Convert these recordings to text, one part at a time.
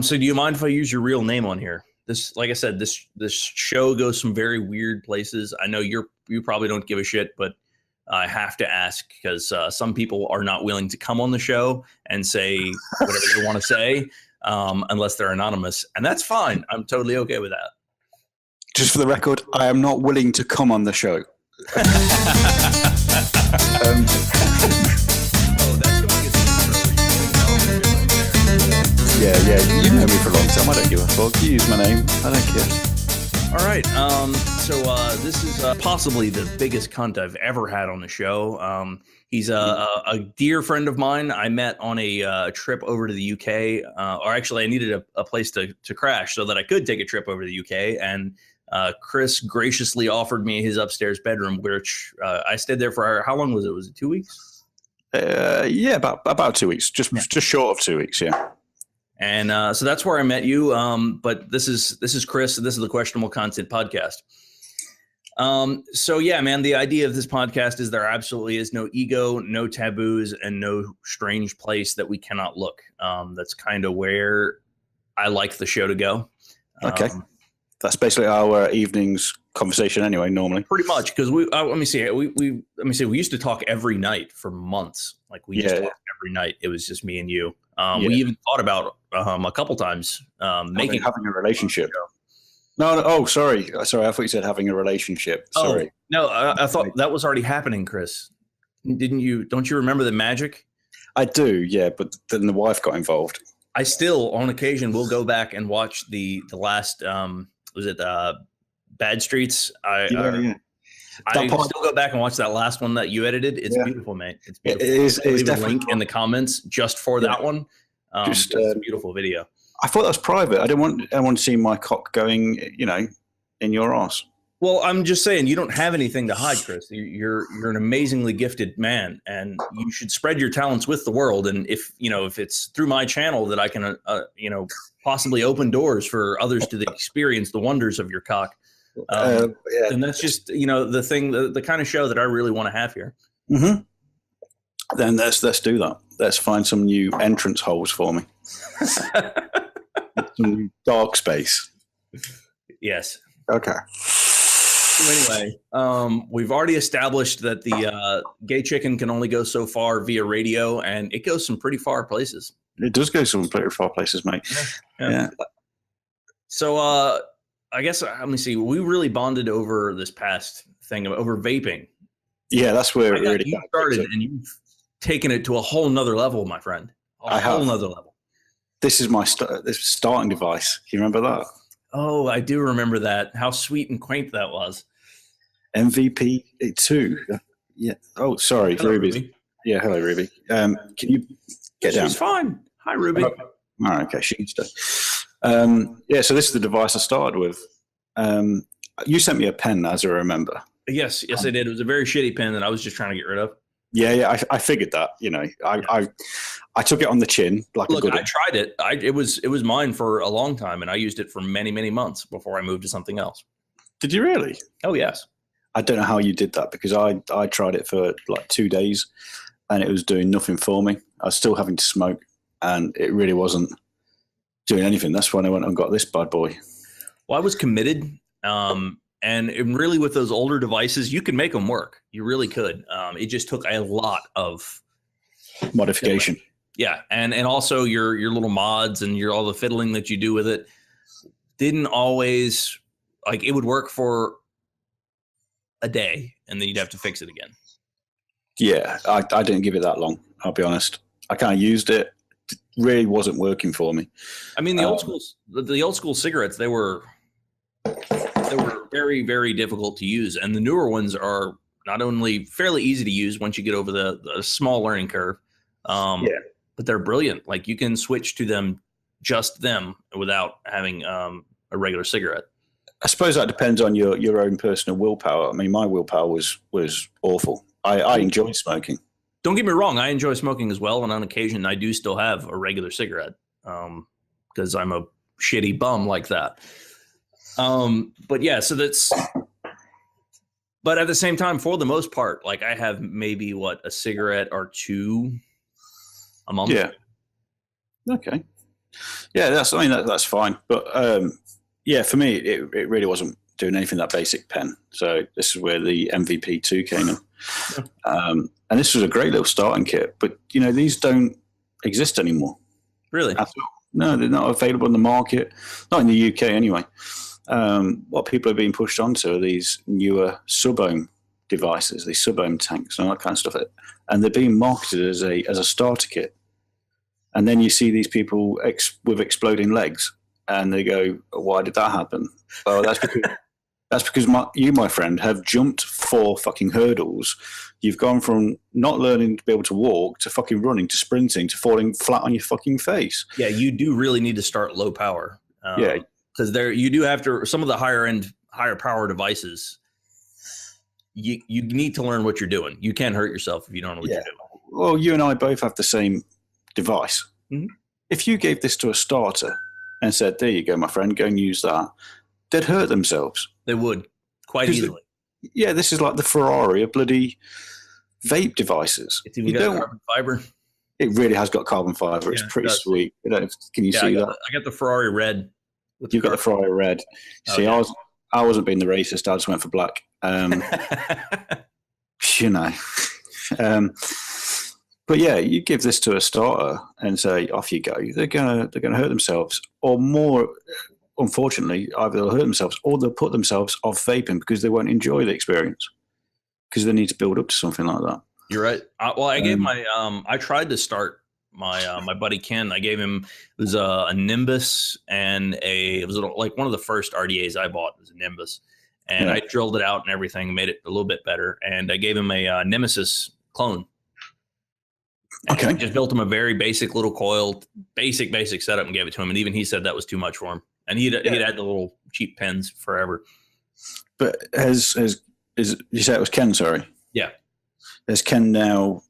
So do you mind if I use your real name on here? This, like I said, this show goes some very weird places. I know you probably don't give a shit, but I have to ask because some people are not willing to come on the show and say whatever they want to say unless they're anonymous, and that's fine. I'm totally okay with that. Just for the record, I am not willing to come on the show. Yeah, you know me for a long time. I don't give a fuck. You use my name. I don't care. All right. So this is possibly the biggest cunt I've ever had on the show. He's a dear friend of mine. I met on a trip over to the UK. Or actually, I needed a place to crash so that I could take a trip over to the UK. And Chris graciously offered me his upstairs bedroom, which I stayed there for, how long was it? Was it 2 weeks? Yeah, about 2 weeks. Just short of 2 weeks, yeah. And so that's where I met you. But this is Chris. This is the Questionable Content Podcast. So yeah, man, the idea of this podcast is there absolutely is no ego, no taboos, and no strange place that we cannot look. That's kind of where I like the show to go. Okay. That's basically our evening's conversation anyway, normally. Pretty much, because let me see. We used to talk every night for months. Like we used to talk every night. It was just me and you. We even thought about a couple times having a relationship. No, oh, sorry. I thought you said having a relationship. Sorry. Oh, no, I thought that was already happening, Chris. Didn't you? Don't you remember the magic? I do, yeah, but then the wife got involved. I still, on occasion, will go back and watch the last. Was it Bad Streets? I still go back and watch that last one that you edited. It's beautiful, mate. It's beautiful. It is. It's definitely a link in the comments just for that one. It's a beautiful video. I thought that was private. I want to see my cock going, in your ass. Well, I'm just saying you don't have anything to hide, Chris. You're an amazingly gifted man, and you should spread your talents with the world. And if it's through my channel that I can, possibly open doors for others to experience the wonders of your cock. And that's just, the thing, the kind of show that I really want to have here. Mm-hmm. Then let's do that. Let's find some new entrance holes for me. Some new dark space. Yes. Okay. So anyway, we've already established that the gay chicken can only go so far via radio, and it goes some pretty far places. It does go some pretty far places, mate. Yeah. So I guess, let me see. We really bonded over this past thing, over vaping. Yeah, that's where it really started, and you've taken it to a whole nother level, my friend. A whole nother level. This is my starting device. Can you remember that? Oh, I do remember that. How sweet and quaint that was. MVP 2. Yeah. Oh, sorry, hello, Ruby. Yeah, hello, Ruby. Can you get down? She's fine. Hi, Ruby. All right, okay, she can stay. So this is the device I started with. You sent me a pen, as I remember. Yes, I did. It was a very shitty pen that I was just trying to get rid of. Yeah, I figured that. I took it on the chin. Look, I tried it. It was mine for a long time, and I used it for many, many months before I moved to something else. Did you really? Oh, yes. I don't know how you did that, because I tried it for like 2 days, and it was doing nothing for me. I was still having to smoke, and it really wasn't doing anything. That's when I went and got this bad boy. Well, I was committed. And really, with those older devices, you can make them work. You really could. It just took a lot of modification. Yeah, and also your little mods and all the fiddling that you do with it didn't always, like, it would work for a day, and then you'd have to fix it again. Yeah, I didn't give it that long. I'll be honest. I kind of used it. It really wasn't working for me. I mean, the old school cigarettes, they were very, very difficult to use. And the newer ones are not only fairly easy to use once you get over the small learning curve, but they're brilliant. Like, you can switch to them without having a regular cigarette. I suppose that depends on your own personal willpower. I mean, my willpower was awful. I enjoy smoking. Don't get me wrong. I enjoy smoking as well. And on occasion, I do still have a regular cigarette because I'm a shitty bum like that. But yeah, so but at the same time, for the most part, like, I have maybe a cigarette or two a month. Yeah. Okay. Yeah, that's fine. But yeah, for me, it really wasn't doing anything that basic pen. So this is where the MVP2 came in. And this was a great little starting kit. But, these don't exist anymore. Really? No, they're not available in the market, not in the UK anyway. What people are being pushed onto are these newer sub-ohm devices, these sub-ohm tanks and all that kind of stuff. And they're being marketed as a starter kit. And then you see these people with exploding legs, and they go, "Why did that happen?" Oh, that's because my friend, have jumped 4 fucking hurdles. You've gone from not learning to be able to walk to fucking running to sprinting to falling flat on your fucking face. Yeah, you do really need to start low power. Yeah, because you do have to. Some of the higher power devices, you need to learn what you're doing. You can't hurt yourself if you don't know what you're doing. Well, you and I both have the same device. Mm-hmm. If you gave this to a starter and said, "There you go, my friend, go and use that," they'd hurt themselves. They would quite easily. This is like the Ferrari of bloody vape devices. It's even got carbon fiber. It really has got carbon fiber. It's pretty sweet. Can you see that? I got the Ferrari red. You've got the Ferrari red. See, I wasn't being the racist. I just went for black. But yeah, you give this to a starter and say, "Off you go." They're gonna hurt themselves, or more. Unfortunately, either they'll hurt themselves or they'll put themselves off vaping because they won't enjoy the experience because they need to build up to something like that. You're right. I gave I tried to start my buddy Ken. I gave him, it was a Nimbus, and it was like one of the first RDAs I bought was a Nimbus, and I drilled it out and everything, made it a little bit better, and I gave him a Nemesis clone. Okay. I just built him a very basic little coil, basic setup, and gave it to him, and even he said that was too much for him. And he'd had the little cheap pens forever. But you say it was Ken? Sorry. Yeah. Has Ken now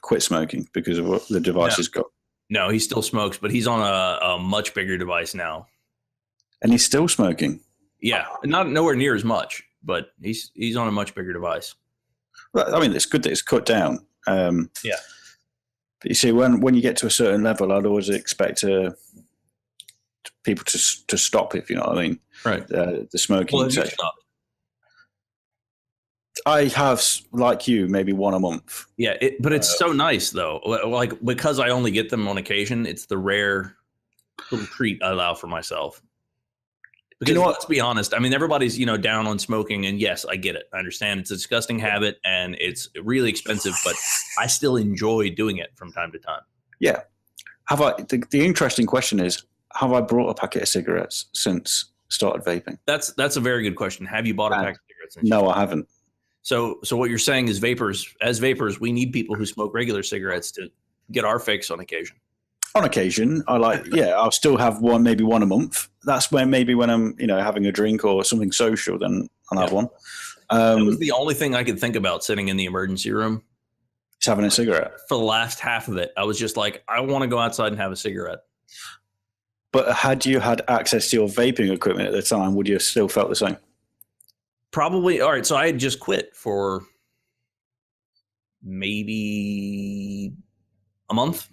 quit smoking because of what the device has got? No, he still smokes, but he's on a much bigger device now. And he's still smoking? Yeah, nowhere near as much, but he's on a much bigger device. Well, I mean, it's good that it's cut down. Yeah. But you see, when you get to a certain level, I'd always expect people to stop, if you know what I mean. Right. The smoking. Well, I have, like you, maybe one a month. Yeah, but it's so nice though. Like, because I only get them on occasion, it's the rare little treat I allow for myself. Because let's be honest, I mean, everybody's down on smoking, and yes, I get it. I understand it's a disgusting habit and it's really expensive, but I still enjoy doing it from time to time. Yeah. Have I? The interesting question is, have I brought a packet of cigarettes since started vaping? That's a very good question. Have you bought a packet of cigarettes? No, I haven't. So what you're saying is as vapors, we need people who smoke regular cigarettes to get our fix on occasion. On occasion, I'll still have maybe one a month. That's when I'm, having a drink or something social, then I'll have one. That was the only thing I could think about sitting in the emergency room. Just having a cigarette. For the last half of it, I was just like, I want to go outside and have a cigarette. But had you had access to your vaping equipment at the time, would you have still felt the same? Probably. All right. So I had just quit for maybe a month.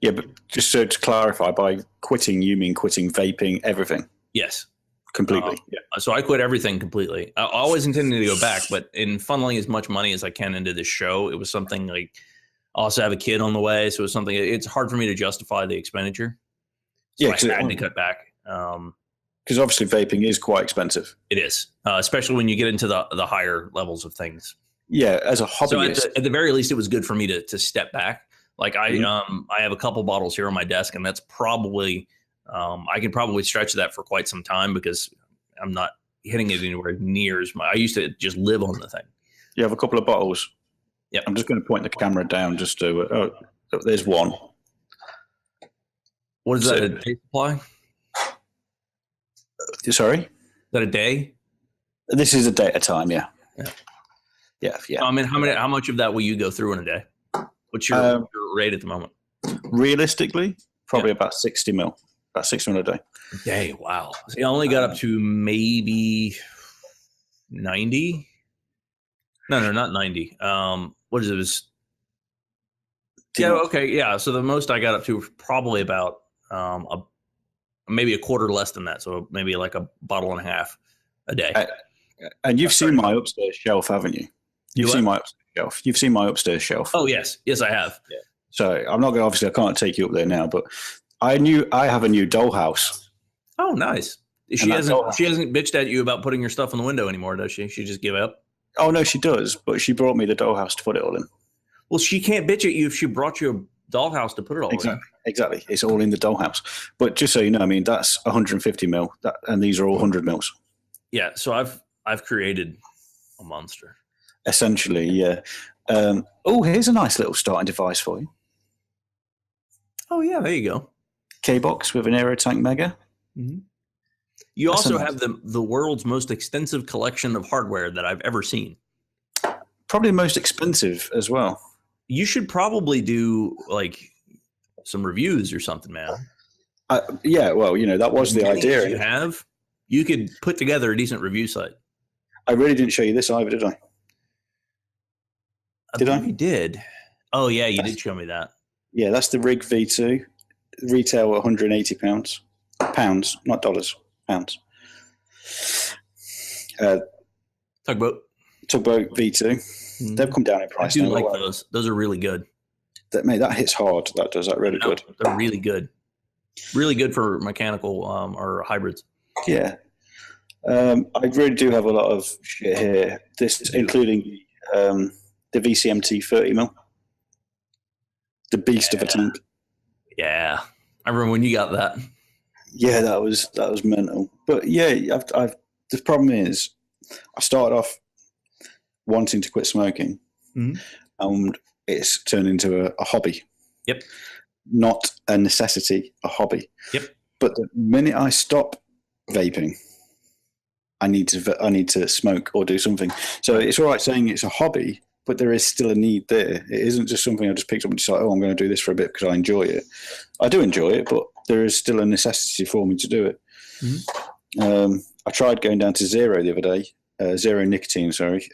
Yeah, but just to clarify, by quitting, you mean quitting vaping, everything? Yes. Completely. Yeah. So I quit everything completely. I always intended to go back, but in funneling as much money as I can into this show, it was something like, I also have a kid on the way. So it's hard for me to justify the expenditure. So I had to cut back. Because obviously vaping is quite expensive. It is, especially when you get into the higher levels of things. Yeah, as a hobbyist. So at the very least, it was good for me to step back. Like I have a couple bottles here on my desk, and that's probably I can probably stretch that for quite some time because I'm not hitting it anywhere near as much. I used to just live on the thing. You have a couple of bottles. Yeah, I'm just going to point the camera down just to. There's one. What is that? A day supply? Sorry? Is that a day? This is a day at a time, yeah. Yeah. I mean, how much of that will you go through in a day? What's your rate at the moment? Realistically, probably about 60 mil. About 60 mil a day. A day, wow. See, I only got up to maybe 90. No, not 90. What is it? Yeah, okay, yeah. So the most I got up to was probably about maybe a quarter less than that. So maybe like a bottle and a half a day. And you've seen my upstairs shelf, haven't you? You've seen my upstairs shelf. You've seen my upstairs shelf. Oh, yes. Yes, I have. Yeah. So I'm not going to, obviously I can't take you up there now, but I have a new dollhouse. Oh, nice. She hasn't bitched at you about putting your stuff in the window anymore, does she? She just give up? Oh, no, she does. But she brought me the dollhouse to put it all in. Well, she can't bitch at you if she brought you a dollhouse to put it all in. Exactly. It's all in the dollhouse. But just so you know, I mean, that's 150 mil, and these are all 100 mils. Yeah. So I've created a monster. Essentially, yeah. Here's a nice little starting device for you. Oh, yeah. There you go. K-Box with an Aerotank Mega. Mm-hmm. You also have the world's most extensive collection of hardware that I've ever seen. Probably the most expensive as well. You should probably do like some reviews or something, man. Yeah, well, that was the idea. You could put together a decent review site. I really didn't show you this either, did I? Did I? You did. Oh, yeah, you did show me that. Yeah, that's the Rig V2. Retail at £180. Pounds, not dollars. Pounds. Tugboat V2. Mm-hmm. They've come down in price. I do like those. Those are really good. That hits hard. That does. That really good. They're really good. Really good for mechanical or hybrids. Yeah. I really do have a lot of shit here. This including the VCMT 30mm. The beast of a tank. Yeah. I remember when you got that. Yeah, that was mental. But yeah, the problem is I started off wanting to quit smoking, and it's turned into a hobby. Yep. Not a necessity, a hobby. Yep. But the minute I stop vaping, I need to smoke or do something. So it's all right saying it's a hobby, but there is still a need there. It isn't just something I just picked up and decided, I'm going to do this for a bit because I enjoy it. I do enjoy it, but there is still a necessity for me to do it. Mm-hmm. I tried going down to zero the other day, zero nicotine, sorry.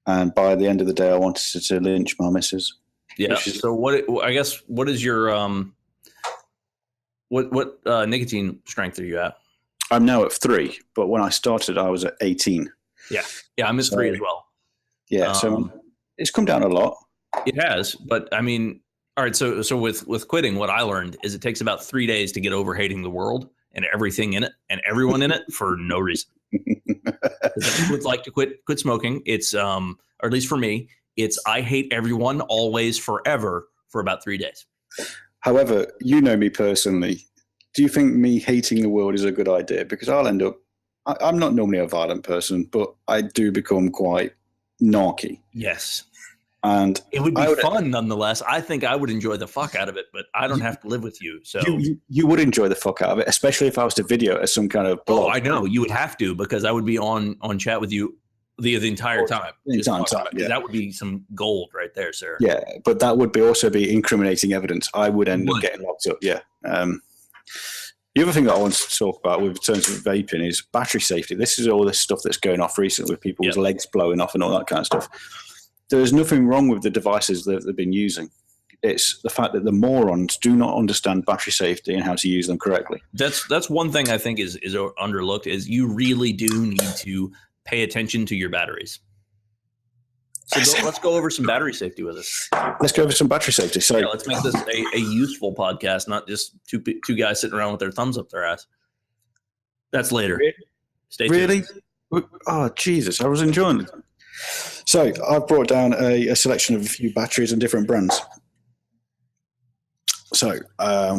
And by the end of the day, I wanted to lynch my missus. Yeah. So what is your what nicotine strength are you at? I'm now at 3, but when I started, I was at 18. Yeah. Yeah, I'm at 3 as well. Yeah. So it's come down a lot. It has, but I mean, all right. So with quitting, what I learned is it takes about 3 days to get over hating the world and everything in it and everyone in it for no reason. People would like to quit smoking. It's or at least for me, it's I hate everyone always forever for about 3 days. However, you know me personally. Do you think me hating the world is a good idea? Because I'll end up. I'm not normally a violent person, but I do become quite narky. Yes. And it would be fun nonetheless. I think I would enjoy the fuck out of it, but I don't have to live with you. So you would enjoy the fuck out of it, especially if I was to video it as some kind of blog. Oh, I know. You would have to, because I would be on chat with you the entire time. Yeah. That would be some gold right there, sir. Yeah, but that would also be incriminating evidence. I would end up getting locked up. Yeah. The other thing that I want to talk about with terms of vaping is battery safety. This is all this stuff that's going off recently with people's legs blowing off and all that kind of stuff. There is nothing wrong with the devices that they've been using. It's the fact that the morons do not understand battery safety and how to use them correctly. That's one thing I think is underlooked, is you really do need to pay attention to your batteries. So let's go over some battery safety with us. Let's go over some battery safety. So let's make this a useful podcast, not just two guys sitting around with their thumbs up their ass. That's later. Really? Stay tuned. Really? Oh, Jesus. I was enjoying it. So I've brought down a selection of a few batteries and different brands. So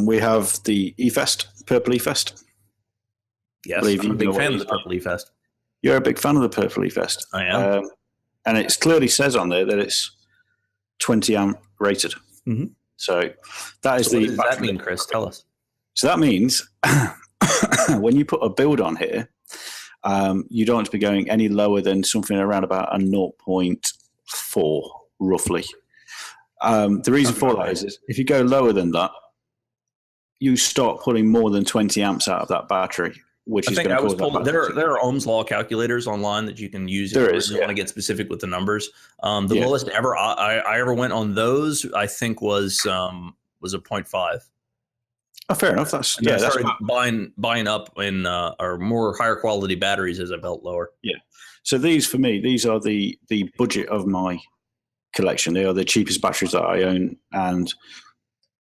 we have the E-Fest, Purple E-Fest. Yes, I'm a big fan of the Purple E-Fest. You're a big fan of the Purple E-Fest. I am. And it clearly says on there that it's 20 amp rated. Mm-hmm. So that is what does that mean, Chris? Tell us. So that means when you put a build on here, you don't want to be going any lower than something around about a 0.4, roughly. The reason for that is if you go lower than that, you start pulling more than 20 amps out of that battery, which is going to cause that. There are Ohms Law calculators online that you can use if you want to get specific with the numbers. The lowest ever I ever went on those, I think, was a 0.5. Oh, fair enough. That's And then I started buying up in or more higher quality batteries as I felt lower. Yeah. So these for me, these are the budget of my collection. They are the cheapest batteries that I own, and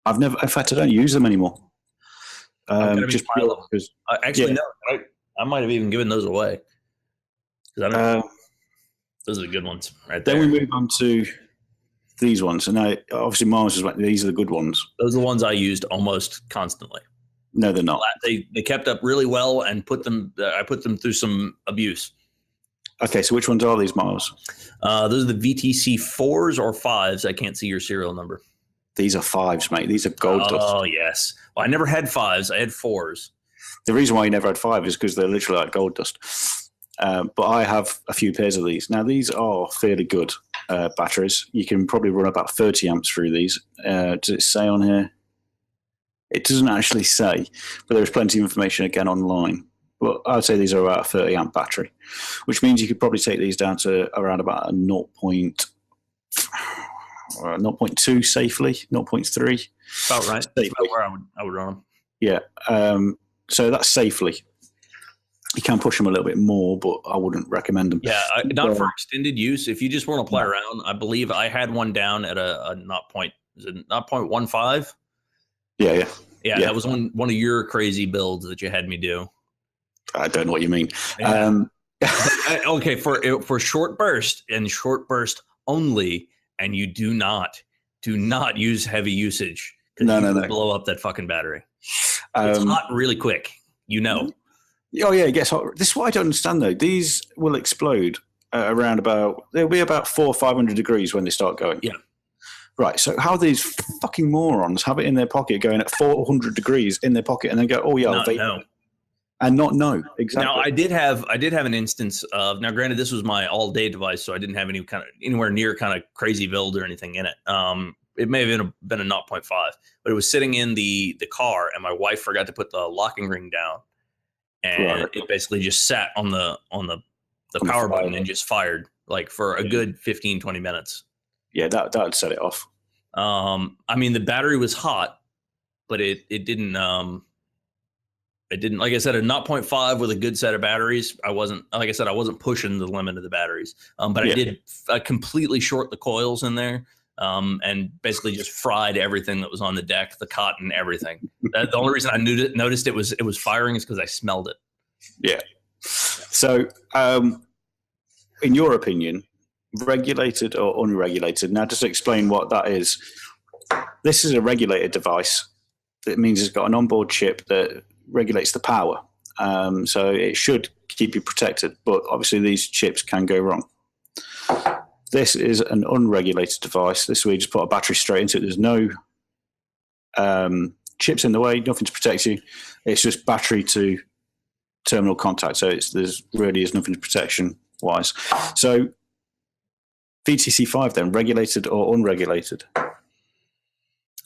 I've never, in fact, I don't use them anymore. Just because. Actually, no, I might have even given those away. Those are the good ones, right there. Then we move on to these ones, and obviously Mars is like, these are the good ones. Those are the ones I used almost constantly. No, they're not. They kept up really well, and I put them through some abuse. Okay, so which ones are these, Mars? Those are the VTC 4s or 5s. I can't see your serial number. These are 5s, mate. These are gold dust. Oh, yes. Well, I never had 5s. I had 4s. The reason why you never had 5 is because they're literally like gold dust. But I have a few pairs of these. Now, these are fairly good batteries. You can probably run about 30 amps through these. Does it say on here? It doesn't actually say, but there is plenty of information again online. But I'd say these are about a 30 amp battery, which means you could probably take these down to around about a 0.2 safely, 0.3. About right. That's about where I would run them. Yeah. So that's safely. You can push them a little bit more, but I wouldn't recommend them. Yeah, not for extended use. If you just want to play around, I believe I had one down at a 0.15? Yeah, that was one of your crazy builds that you had me do. I don't know what you mean. Yeah. Okay, for short burst and short burst only, and you do not use heavy usage. No. Blow up that fucking battery. It's hot really quick. Oh yeah, it gets hot. This is what I don't understand though. These will explode around they'll be about 400 or 500 degrees when they start going. Yeah. Right. So how these fucking morons have it in their pocket going at 400 degrees in their pocket and then go, oh yeah, I'll vape. No. And not know exactly. Now I did have an instance of, now granted this was my all day device, so I didn't have anywhere near kind of crazy build or anything in it. It may have been a 0.5, but it was sitting in the car, and my wife forgot to put the locking ring down, and it basically just sat on the power button and just fired like for a good 15-20 minutes. Yeah, that'd set it off. I mean, the battery was hot, but it didn't. It didn't, like I said, a 0.5 with a good set of batteries. I wasn't pushing the limit of the batteries. But yeah. I completely short the coils in there, and basically just fried everything that was on the deck, the cotton, everything. The only reason I noticed it was firing is because I smelled it. Yeah. So, in your opinion, regulated or unregulated? Now, just to explain what that is. This is a regulated device. That means it's got an onboard chip that regulates the power, so it should keep you protected, but obviously these chips can go wrong. This is an unregulated device. This way you just put a battery straight into it. There's no chips in the way, nothing to protect you. It's just battery to terminal contact, so there's really is nothing protection wise. So VTC 5 then, regulated or unregulated?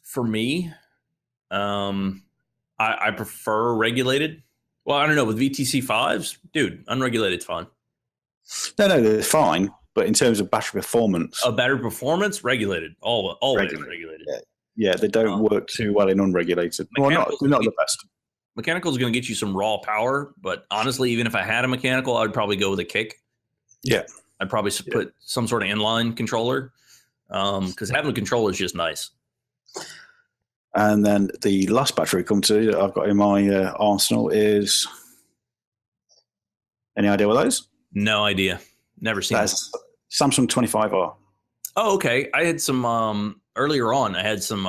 For me, I prefer regulated. Well, I don't know. With VTC 5s, dude, unregulated fine. No, they're fine. But in terms of battery performance. Battery performance, regulated. Always regulated. Yeah, they don't work too well in unregulated. Well, not the best. Mechanical is going to get you some raw power. But honestly, even if I had a mechanical, I would probably go with a kick. Yeah. I'd probably put some sort of inline controller. Because having a controller is just nice. And then the last battery come to that I've got in my arsenal is. Any idea what that is? No idea. Never seen it. Samsung 25R. Oh, okay. I had some earlier on. I had some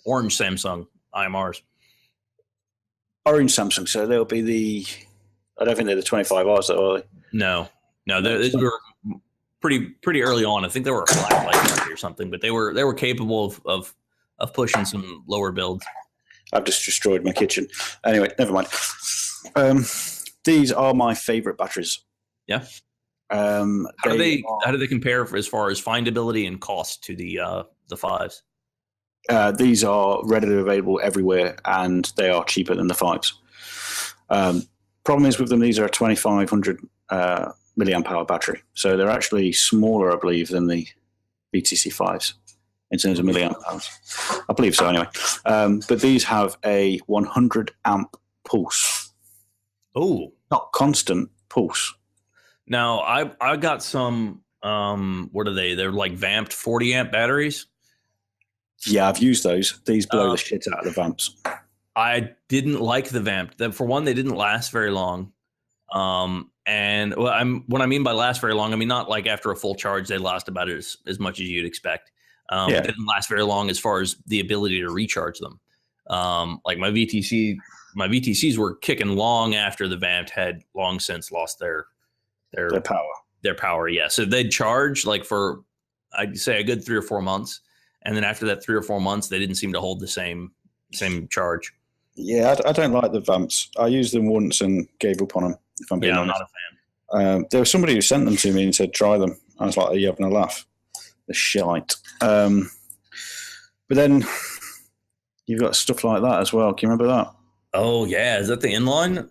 orange Samsung IMRs. Orange Samsung. So they'll be I don't think they're the 25Rs, though, are they? No. They were pretty early on. I think they were a black light or something, but they were capable of pushing some lower builds. I've just destroyed my kitchen. Anyway, never mind. These are my favorite batteries. Yeah. How do they compare as far as findability and cost to the 5s? These are readily available everywhere, and they are cheaper than the 5s. Problem is with them, these are a 2500 milliamp hour battery, so they're actually smaller, I believe, than the VTC 5s. in terms of milliamp hours. I believe so, anyway. But these have a 100 amp pulse. Oh, not constant pulse. Now I got some. What are they? They're like vamped 40 amp batteries. Yeah, I've used those. These blow the shit out of the vamps. I didn't like the vamp. For one, they didn't last very long. And what I mean by last very long, I mean not like after a full charge they last about as much as you'd expect. They didn't last very long as far as the ability to recharge them. Like my VTCs were kicking long after the Vamp had long since lost their power. Their power, yeah. So they'd charge like for I'd say a good 3 or 4 months, and then after that 3 or 4 months, they didn't seem to hold the same charge. Yeah, I don't like the Vamps. I used them once and gave up on them. If I'm being honest, I'm not a fan. There was somebody who sent them to me and said, "Try them." I was like, "Are you having a laugh?" The shite. But then you've got stuff like that as well. Can you remember that? Oh yeah, is that the inline?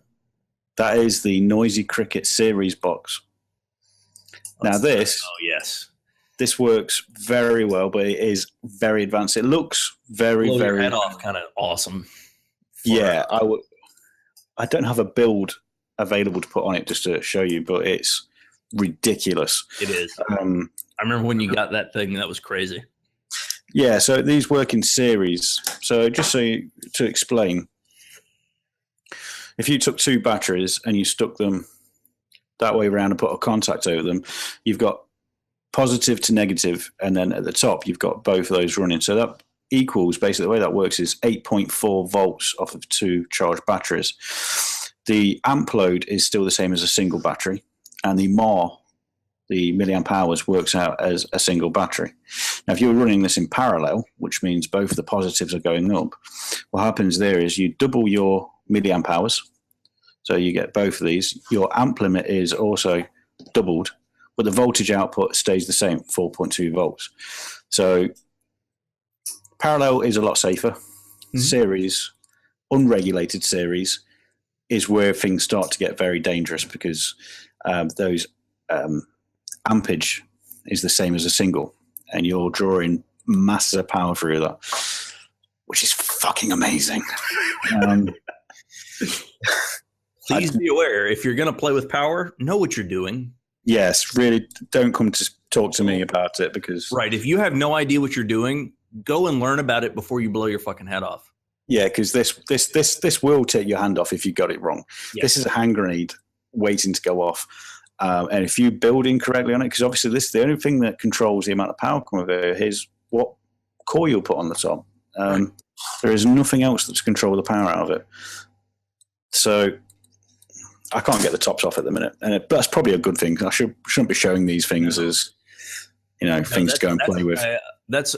That is the Noisy Cricket series box. Now this, this works very well, but it is very advanced. It looks very your head off, kind of awesome. Yeah, I don't have a build available to put on it just to show you, but it's ridiculous. It is. I remember when you got that thing, that was crazy. Yeah, so these work in series. So just to explain, if you took 2 batteries and you stuck them that way around and put a contact over them, you've got positive to negative, and then at the top you've got both of those running. So that equals, basically the way that works is 8.4 volts off of 2 charged batteries. The amp load is still the same as a single battery, and the milliamp hours works out as a single battery. Now, if you're running this in parallel, which means both the positives are going up, what happens there is you double your milliamp hours. So you get both of these. Your amp limit is also doubled, but the voltage output stays the same, 4.2 volts. So parallel is a lot safer. Mm-hmm. Series, unregulated series, is where things start to get very dangerous because those ampage is the same as a single, and you're drawing masses of power through that, which is fucking amazing. Please be aware, if you're going to play with power, know what you're doing. Yes, really don't come to talk to me about it because... Right, if you have no idea what you're doing, go and learn about it before you blow your fucking head off. Yeah, because this will take your hand off if you got it wrong. Yeah. This is a hand grenade waiting to go off. And if you build incorrectly on it, because obviously this the only thing that controls the amount of power coming over is what core you'll put on the top. Right. There is nothing else that's control the power out of it. So I can't get the tops off at the minute, and that's probably a good thing. I shouldn't be showing these things as things to go and play with. That's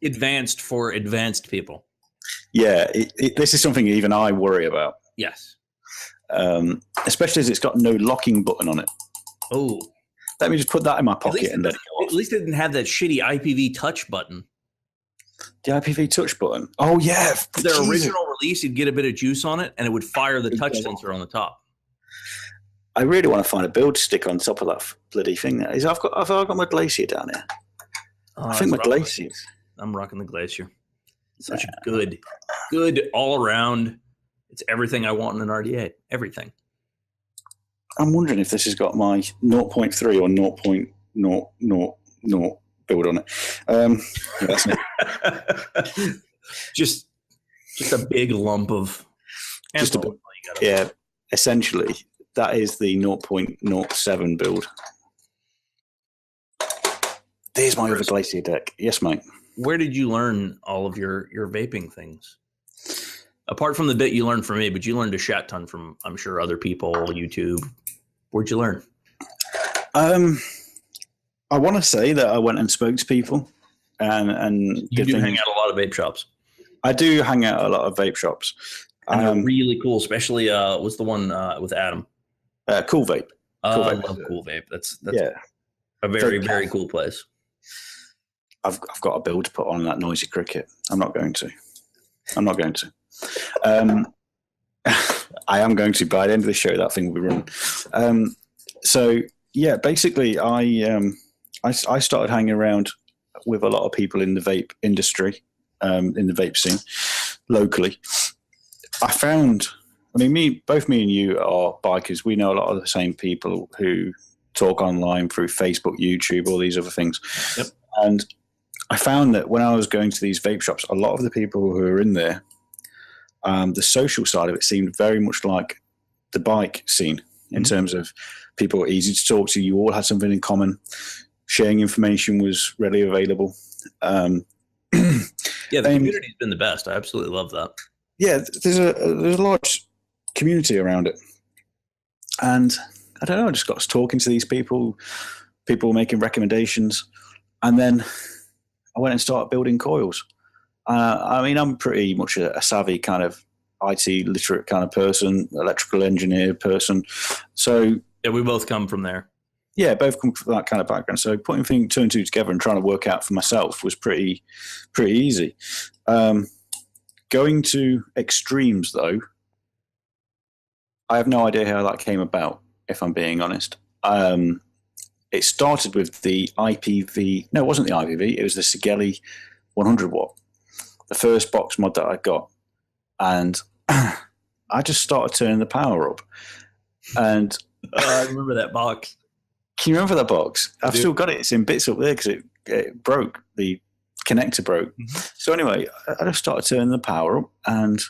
advanced for advanced people. Yeah, this is something even I worry about. Yes. Especially as it's got no locking button on it. Oh. Let me just put that in my pocket and let it go off. At least it didn't have that shitty IPv touch button. The IPv touch button? Oh, yeah. Their original release, you'd get a bit of juice on it, and it would fire the touch sensor on the top. I really want to find a build stick on top of that bloody thing. Have I got my Glacier down here? I think my Glacier. I'm rocking the Glacier. Such a good all around. It's everything I want in an RDA. Everything. I'm wondering if this has got my 0.3 or 0.000 build on it. Yeah, that's it. just a big lump of. Yeah, essentially that is the 0.07 build. There's my other Glacier deck. Yes, mate. Where did you learn all of your vaping things? Apart from the bit you learned from me, but you learned a shit ton from, I'm sure, other people, YouTube. Where'd you learn? I want to say that I went and spoke to people. And you do hang out a lot of vape shops. I do hang out a lot of vape shops. And they're really cool, especially what's the one with Adam? Cool Vape. I love Cool Vape. That's a very, very cool place. I've got a build to put on that Noisy Cricket. I'm not going to. I am going to. By the end of the show, that thing will be running. So yeah, basically, I started hanging around with a lot of people in the vape industry, in the vape scene locally. Both me and you are bikers. We know a lot of the same people who talk online through Facebook, YouTube, all these other things. Yep. And I found that when I was going to these vape shops, a lot of the people who are in there, the social side of it seemed very much like the bike scene in terms of people were easy to talk to. You all had something in common. Sharing information was readily available. Yeah, the community's been the best. I absolutely love that. Yeah, there's a large community around it. And I don't know, I just got talking to these people making recommendations. And then I went and started building coils. I'm pretty much a savvy kind of IT literate kind of person, electrical engineer person. So yeah, we both come from there. Yeah, both come from that kind of background. So putting two and two together and trying to work out for myself was pretty easy. Going to extremes, though, I have no idea how that came about, if I'm being honest. It started with the IPV. No, it wasn't the IPV. It was the Sigeli 100 watt, the first box mod that I got. And I just started turning the power up. And I remember that box. Can you remember that box? I've still got it. It's in bits up there because it broke. The connector broke. Mm-hmm. So anyway, I just started turning the power up. And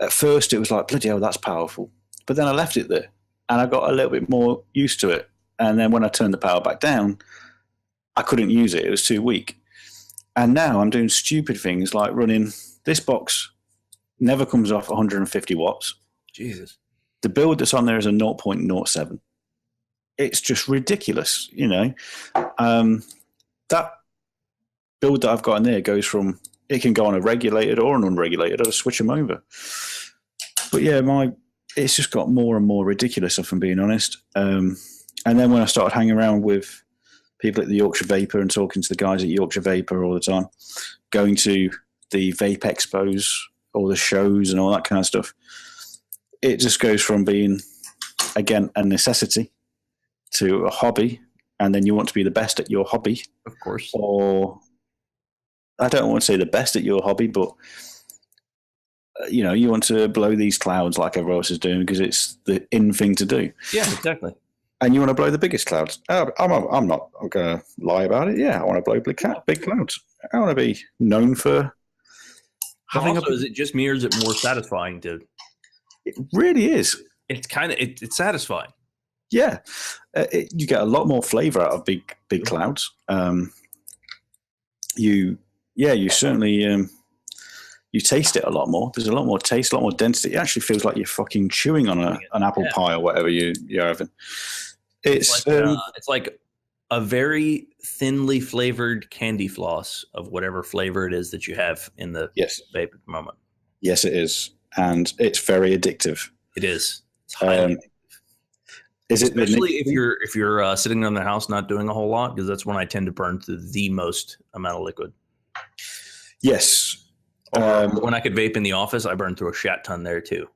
at first it was like, bloody hell, that's powerful. But then I left it there. And I got a little bit more used to it. And then when I turned the power back down, I couldn't use it. It was too weak. And now I'm doing stupid things like running this box never comes off 150 watts. Jesus. The build that's on there is a 0.07. It's just ridiculous, you know. That build that I've got in there goes from, it can go on a regulated or an unregulated. I'll switch them over. But yeah, it's just got more and more ridiculous, if I'm being honest. And then when I started hanging around with people at the Yorkshire Vapor and talking to the guys at Yorkshire Vapor all the time, going to the vape expos, all the shows and all that kind of stuff, it just goes from being, again, a necessity to a hobby, and then you want to be the best at your hobby. Of course. Or, I don't want to say the best at your hobby, but, you know, you want to blow these clouds like everyone else is doing because it's the in thing to do. Yeah, exactly. And you want to blow the biggest clouds. I'm going to lie about it. Yeah, I want to blow big clouds. I want to be known for having also, is it just me or is it more satisfying to? It really is. It's kind of it's satisfying. Yeah, you get a lot more flavor out of big clouds. You certainly you taste it a lot more. There's a lot more taste, a lot more density. It actually feels like you're fucking chewing on an apple pie or whatever you're having. It's like a very thinly flavored candy floss of whatever flavor it is that you have in the vape at the moment. Yes, it is, and it's very addictive. It is. It's highly addictive. Is it especially if you're sitting in the house not doing a whole lot, because that's when I tend to burn through the most amount of liquid. Yes. When I could vape in the office, I burn through a shat ton there too.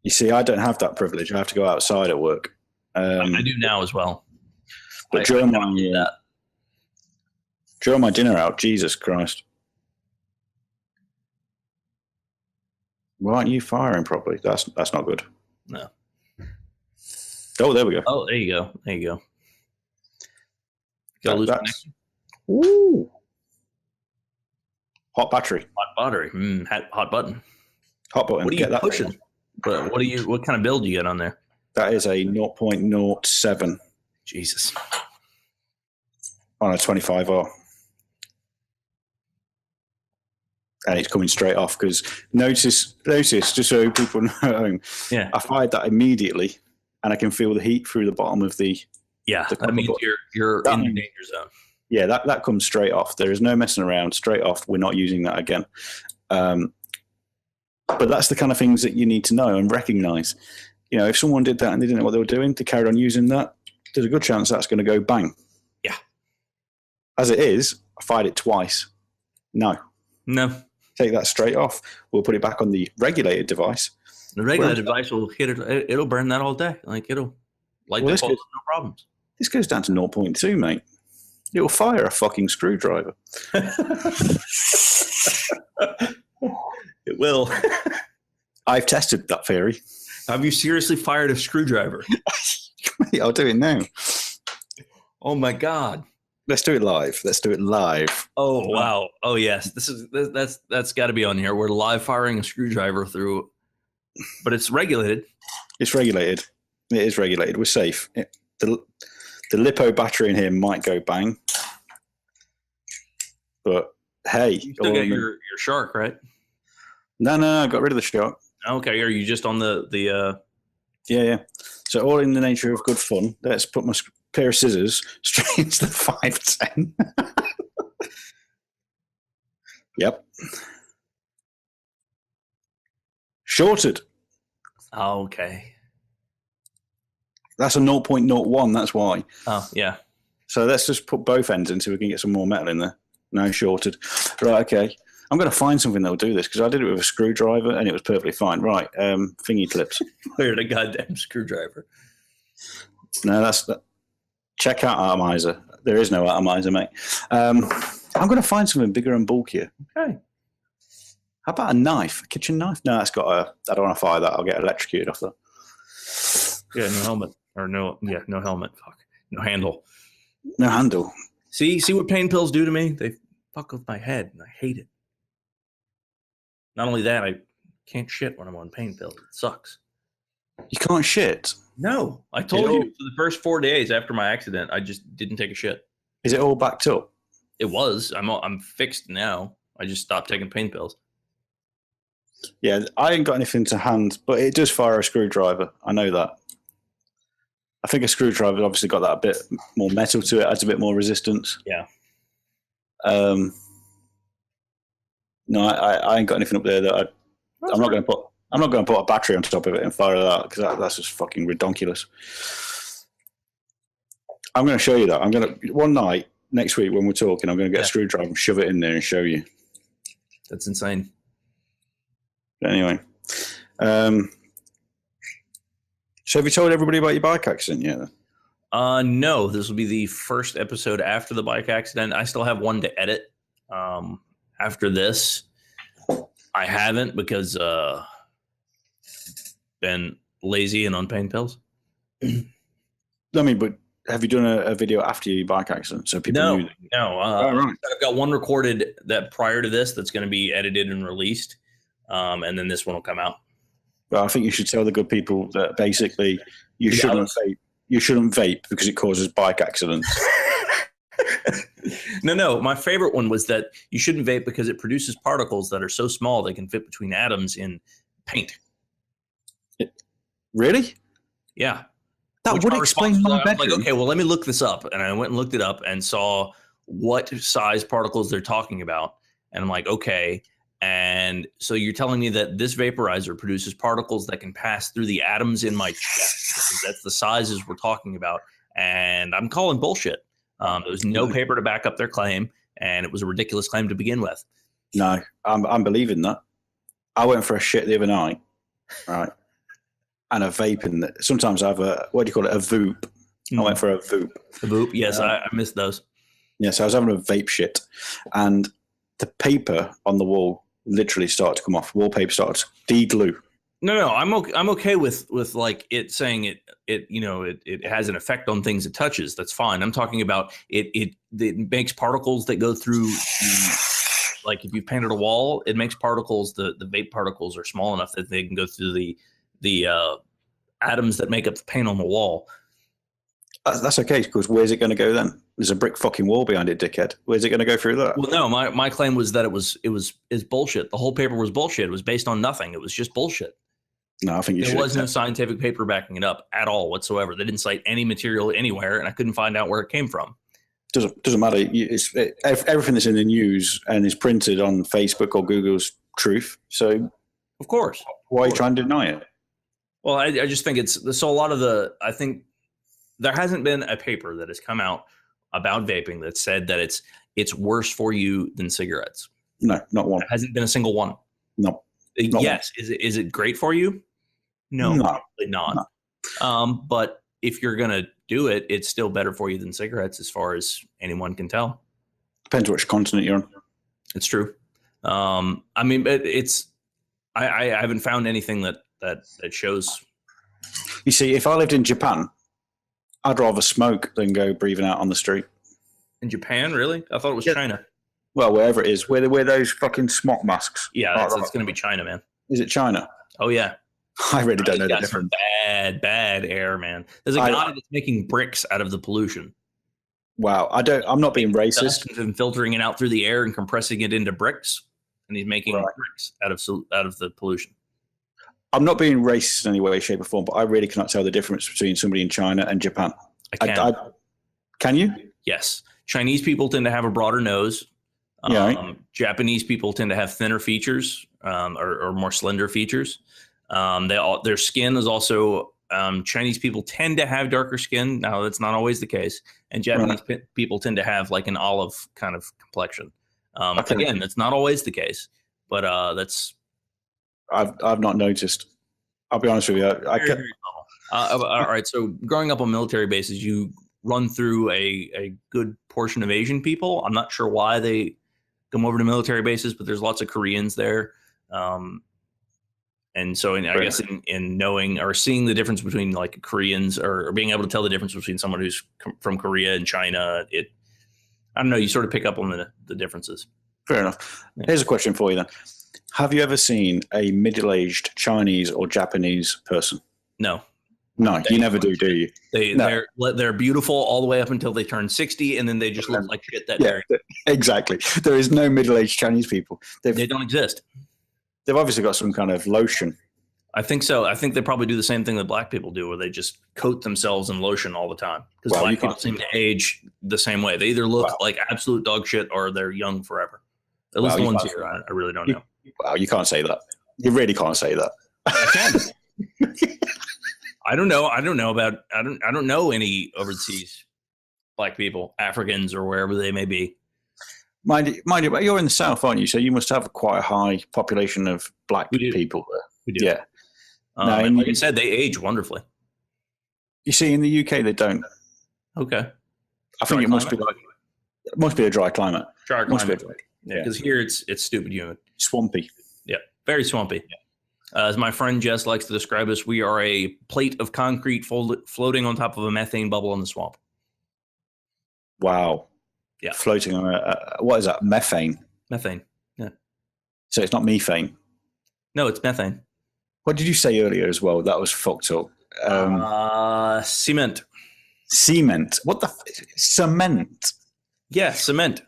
You see, I don't have that privilege. I have to go outside at work. I do now as well. But during my dinner out, Jesus Christ. Why aren't you firing properly? That's not good. No. Oh, there we go. Oh, there you go. There you go. Got a loose connection. Ooh. Hot battery. Hot battery. Hot button. Hot button. What are you pushing? What kind of build do you get on there? That is a 0.07. Jesus. On a 25R. And it's coming straight off because notice, just so people know at home, I fired that immediately and I can feel the heat through the bottom of the. Yeah, that means you're in the danger zone. Yeah, that comes straight off. There is no messing around. Straight off. We're not using that again. But that's the kind of things that you need to know and recognize. You know, if someone did that and they didn't know what they were doing, they carried on using that, there's a good chance that's going to go bang. Yeah. As it is, I fired it twice. No. Take that straight off. We'll put it back on the regulated device. The regulated device will hit it. It'll burn that all day. Like it'll light the coals, no problems. This goes down to 0.2, mate. It'll fire a fucking screwdriver. It will. I've tested that theory. Have you seriously fired a screwdriver? I'll do it now. Oh my God. Let's do it live. Let's do it live. Oh wow. Oh yes. That's got to be on here. We're live firing a screwdriver through, but it's regulated. It's regulated. It is regulated. We're safe. The lipo battery in here might go bang, but hey, you still got your shark, right? No, I got rid of the shark. Okay, are you just on the? Yeah. So all in the nature of good fun. Let's put my pair of scissors straight into the 510. Yep. Shorted. Oh, okay. That's a 0.01. That's why. Oh, yeah. So let's just put both ends in so we can get some more metal in there. No, shorted. Right, okay. I'm going to find something that'll do this because I did it with a screwdriver and it was perfectly fine. Right, thingy clips. Where's a goddamn screwdriver? No, that's that. Check out atomizer. There is no atomizer, mate. I'm going to find something bigger and bulkier. Okay. How about a knife? A kitchen knife? No, that's got a... I don't want to fire that. I'll get electrocuted off that. Yeah, no helmet. Or no helmet. Fuck. No handle. No handle. See what pain pills do to me? They fuck with my head, and I hate it. Not only that, I can't shit when I'm on pain pills. It sucks. You can't shit? No. I told you, for the first 4 days after my accident, I just didn't take a shit. Is it all backed up? It was. I'm fixed now. I just stopped taking pain pills. Yeah, I ain't got anything to hand, but it does fire a screwdriver. I know that. I think a screwdriver obviously got that a bit more metal to it, adds a bit more resistance. Yeah. No, I ain't got anything up there that I'm not going to put a battery on top of it and fire that because that's just fucking redonkulous. I'm going to show you that. I'm going to one night next week when we're talking. I'm going to get a screwdriver and shove it in there and show you. That's insane. But anyway, so have you told everybody about your bike accident yet? No, this will be the first episode after the bike accident. I still have one to edit. After this, I haven't because been lazy and on pain pills. I mean, but have you done a video after your bike accident so people knew? No. Right. I've got one recorded that prior to this that's going to be edited and released, and then this one will come out. Well, I think you should tell the good people that basically you shouldn't vape. You shouldn't vape because it causes bike accidents. No. My favorite one was that you shouldn't vape because it produces particles that are so small they can fit between atoms in paint. Really? Yeah. That would explain my bedroom. Like, okay, well, let me look this up. And I went and looked it up and saw what size particles they're talking about. And I'm like, okay. And so you're telling me that this vaporizer produces particles that can pass through the atoms in my chest. That's the sizes we're talking about. And I'm calling bullshit. There was no paper to back up their claim, and it was a ridiculous claim to begin with. No, I'm believing that. I went for a shit the other night, right? And a vaping. Sometimes I have a, what do you call it, a Voop. I went for a Voop. The Voop, yes, I missed those. Yeah, so I was having a vape shit, and the paper on the wall literally started to come off. Wallpaper started to de-glue. No, I'm okay with like it saying it has an effect on things it touches. That's fine. I'm talking about it makes particles that go through like if you painted a wall, it makes particles. The vape particles are small enough that they can go through the atoms that make up the paint on the wall. That's okay, because where's it going to go then? There's a brick fucking wall behind it, dickhead. Where's it going to go through that? Well, no, my claim was that it's bullshit. The whole paper was bullshit. It was based on nothing. It was just bullshit. No, I think there was no scientific paper backing it up at all whatsoever. They didn't cite any material anywhere, and I couldn't find out where it came from. Doesn't matter. Everything that's in the news and is printed on Facebook or Google's truth. So, of course, why are you trying to deny it? Well, I just think it's so. A lot of I think there hasn't been a paper that has come out about vaping that said that it's worse for you than cigarettes. No, not one. There hasn't been a single one. No. Yes. One. Is it great for you? No, probably not. No. But if you're going to do it, it's still better for you than cigarettes, as far as anyone can tell. Depends which continent you're on. It's true. I mean, I haven't found anything that shows. You see, if I lived in Japan, I'd rather smoke than go breathing out on the street. In Japan, really? I thought it was China. Well, wherever it is, where they wear those fucking smock masks. Yeah, it's going to be China, man. Is it China? Oh, yeah. I really don't know the difference. Bad air, man. There's a guy that's making bricks out of the pollution. Wow, I'm not being racist. And filtering it out through the air and compressing it into bricks, and he's making bricks out of the pollution. I'm not being racist in any way, shape, or form, but I really cannot tell the difference between somebody in China and Japan. I can. Can you? Yes. Chinese people tend to have a broader nose. Japanese people tend to have thinner features or more slender features. Their skin is also Chinese people tend to have darker skin. Now, that's not always the case. And Japanese people tend to have like an olive kind of complexion. Again, that's not always the case, but that's. I've not noticed. I'll be honest with you. All right. So growing up on military bases, you run through a good portion of Asian people. I'm not sure why they come over to military bases, but there's lots of Koreans there. And so I guess in knowing or seeing the difference between like Koreans or being able to tell the difference between someone who's from Korea and China, I don't know, you sort of pick up on the differences. Fair enough. Yeah. Here's a question for you then. Have you ever seen a middle-aged Chinese or Japanese person? No. No, you never do you? They're beautiful all the way up until they turn 60, and then they just look like shit that day. Exactly. There is no middle-aged Chinese people. They don't exist. They've obviously got some kind of lotion. I think so. I think they probably do the same thing that black people do, where they just coat themselves in lotion all the time. Because black people seem to age the same way. They either look like absolute dog shit or they're young forever. At least the ones here. I really don't know. Wow, you can't say that. You really can't say that. I can. I don't know. I don't know any overseas black people, Africans or wherever they may be. Mind you, but you're in the South, aren't you? So you must have quite a high population of black people there. We do. Yeah. Like I said, they age wonderfully. You see, in the UK, they don't. Okay. I think it must be a dry climate. Dry climate. Yeah, because here it's stupid humid. Swampy. Yeah, very swampy. As my friend Jess likes to describe us, we are a plate of concrete floating on top of a methane bubble in the swamp. Wow. Yeah. Floating on what is that? Methane. Methane. Yeah. So it's not methane. No, it's methane. What did you say earlier as well? That was fucked up. Cement. Cement. What the? Cement. Yeah, cement.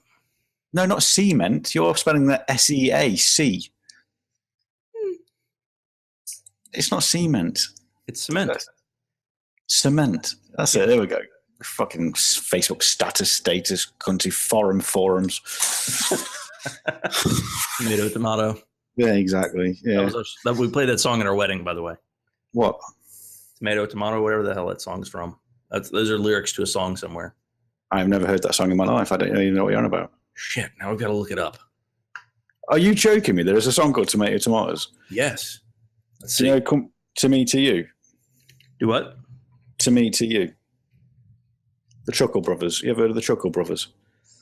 No, not cement. You're spelling the SEAC. It's not cement. It's cement. Cement. That's it. There we go. Fucking Facebook status, country forums. Tomato. Yeah, exactly. Yeah. We played that song at our wedding, by the way. What? Tomato, whatever the hell that song's from. Those are lyrics to a song somewhere. I've never heard that song in my life. I don't even know what you're on about. Shit, now we've got to look it up. Are you joking me? There is a song called Tomatoes. Yes. Let's see. You know, come to me, to you. Do what? To me, to you. The Chuckle Brothers. You ever heard of the Chuckle Brothers?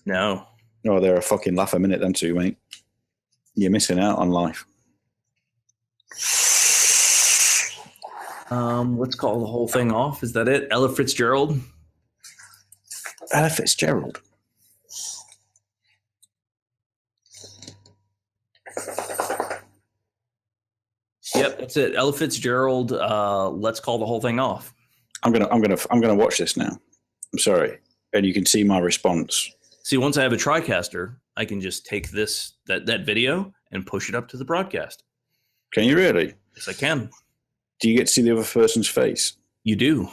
No. Oh, they're a fucking laugh a minute, them two, mate. You're missing out on life. Let's call the whole thing off. Is that it? Ella Fitzgerald? Ella Fitzgerald. Yep, that's it. Ella Fitzgerald. Let's call the whole thing off. I'm gonna watch this now. I'm sorry, and you can see my response. See, once I have a TriCaster, I can just take that video and push it up to the broadcast. Can you really? Yes, I can. Do you get to see the other person's face? You do.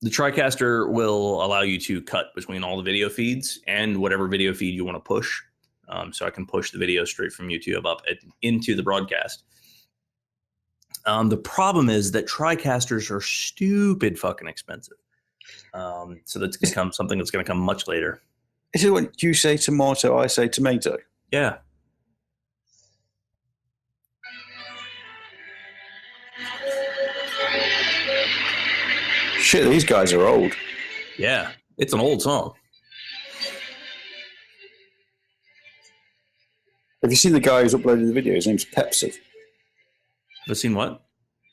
The TriCaster will allow you to cut between all the video feeds and whatever video feed you want to push. So I can push the video straight from YouTube up into the broadcast. The problem is that TriCasters are stupid fucking expensive. So that's going to come something that's going to come much later. Is it when you say tomato, I say tomato? Yeah. Shit, these guys are old. Yeah, it's an old song. Have you seen the guy who's uploaded the video? His name's Pepsi. Have you seen what?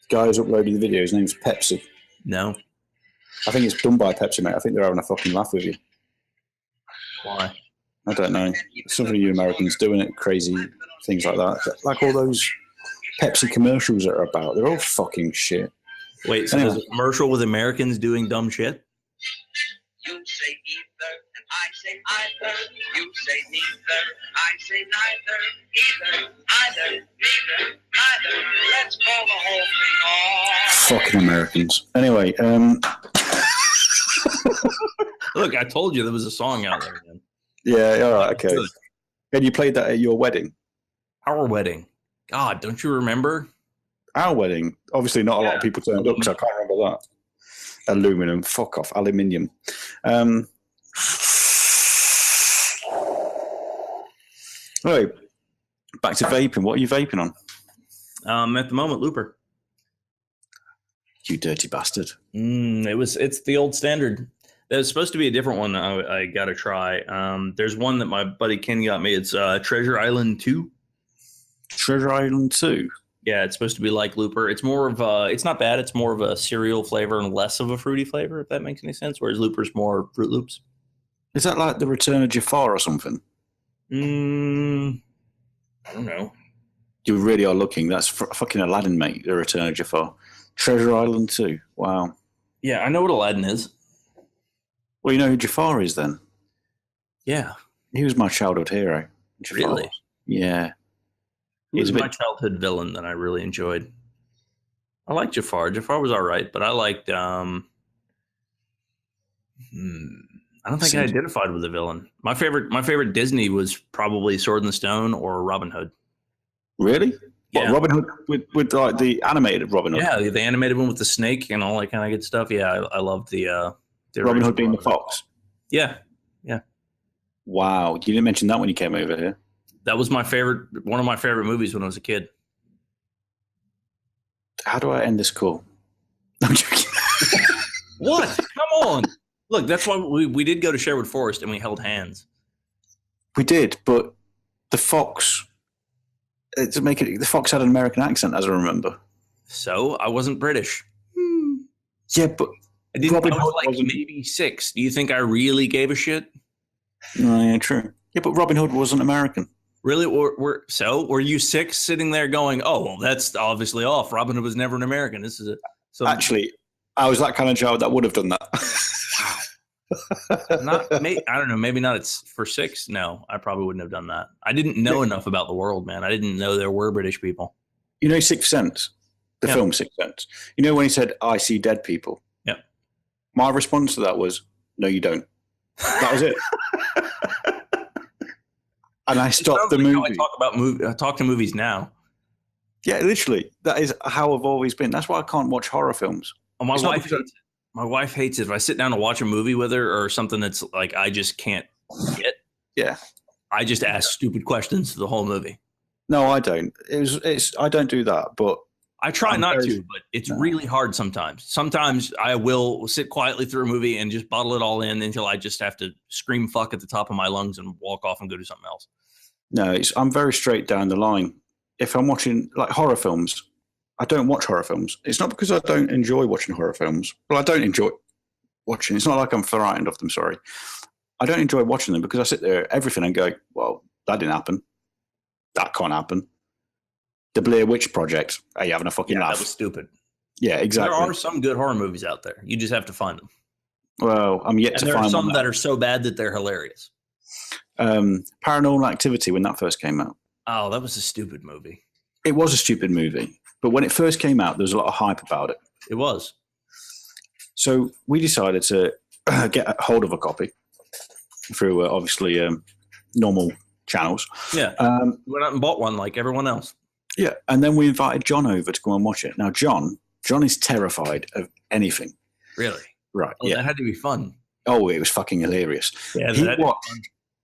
The guy who's uploaded the video, his name's Pepsi. No. I think it's done by Pepsi, mate. I think they're having a fucking laugh with you. Why? I don't know. Some of you Americans doing it, crazy things like that. Like all those Pepsi commercials that are about. They're all fucking shit. Wait, so there's a commercial with Americans doing dumb shit? You say either, and I say either. You say neither, I say neither. Either, neither, neither. Let's call the whole thing off. Fucking Americans. Anyway, Look, I told you there was a song out there, man. Yeah, all right, okay. And you played that at your wedding? Our wedding. God, don't you remember? Our wedding? Obviously not a lot of people turned up because I can't remember that. Aluminum. Fuck off. Aluminium. Right. Back to vaping. What are you vaping on? At the moment, Looper. You dirty bastard. It's the old standard. There's supposed to be a different one I got to try. There's one that my buddy Ken got me. It's Treasure Island 2. Treasure Island 2? Yeah, it's supposed to be like Looper. It's more of it's not bad. It's more of a cereal flavor and less of a fruity flavor, if that makes any sense. Whereas Looper's more Fruit Loops. Is that like the Return of Jafar or something? I don't know. You really are looking. That's fucking Aladdin, mate, the Return of Jafar. Treasure Island 2. Wow. Yeah, I know what Aladdin is. Well, you know who Jafar is then? Yeah. He was my childhood hero. Jafar. Really? Yeah. He was my childhood villain that I really enjoyed. I liked Jafar. Jafar was all right, but I liked... I don't think I identified with the villain. My favorite Disney was probably Sword in the Stone or Robin Hood. Really? Yeah. What, Robin Hood with like the animated Robin Hood? Yeah, the animated one with the snake and all that kind of good stuff. Yeah, I loved the Robin Hood being the fox. Yeah. Wow, you didn't mention that when you came over here. That was one of my favorite movies when I was a kid. How do I end this call? I'm joking. What? Come on. Look, that's why we did go to Sherwood Forest and we held hands. We did, but the fox... the fox had an American accent, as I remember. So I wasn't British. Yeah, but I was like maybe 6. Do you think I really gave a shit? No, yeah, true. Yeah, but Robin Hood wasn't American. Really? Were you 6 sitting there going, "Oh, well, that's obviously off. Robin Hood was never an American." This is Actually, I was that kind of child that would have done that. I don't know. Maybe not. It's for 6. No, I probably wouldn't have done that. I didn't know enough about the world, man. I didn't know there were British people. You know, Sixth Sense, the film Sixth Sense. You know when he said, "I see dead people." Yeah. My response to that was, "No, you don't." That was it. And I stopped the movie. I talk to movies now. Yeah, literally. That is how I've always been. That's why I can't watch horror films. Oh, my wife hates it. If I sit down to watch a movie with her or something that's like I just can't get. Yeah. I just ask stupid questions the whole movie. No, I don't. I don't do that, but I try not to, but it's really hard sometimes. Sometimes I will sit quietly through a movie and just bottle it all in until I just have to scream fuck at the top of my lungs and walk off and go do something else. No, I'm very straight down the line. If I'm watching like horror films, I don't watch horror films. It's not because I don't enjoy watching horror films. Well, I don't enjoy watching. It's not like I'm frightened of them, sorry. I don't enjoy watching them because I sit there, everything, and go, well, that didn't happen. That can't happen. The Blair Witch Project. Are you having a fucking laugh? That was stupid. Yeah, exactly. There are some good horror movies out there. You just have to find them. Well, I'm yet to find them. There are some that are so bad that they're hilarious. Paranormal Activity, when that first came out. Oh, that was a stupid movie. It was a stupid movie. But when it first came out, there was a lot of hype about it. It was. So we decided to get a hold of a copy through, obviously, normal channels. Yeah. We went out and bought one like everyone else. Yeah. And then we invited John over to go and watch it. Now, John is terrified of anything. Really? Right. Oh, yeah. That had to be fun. Oh, it was fucking hilarious. Yeah,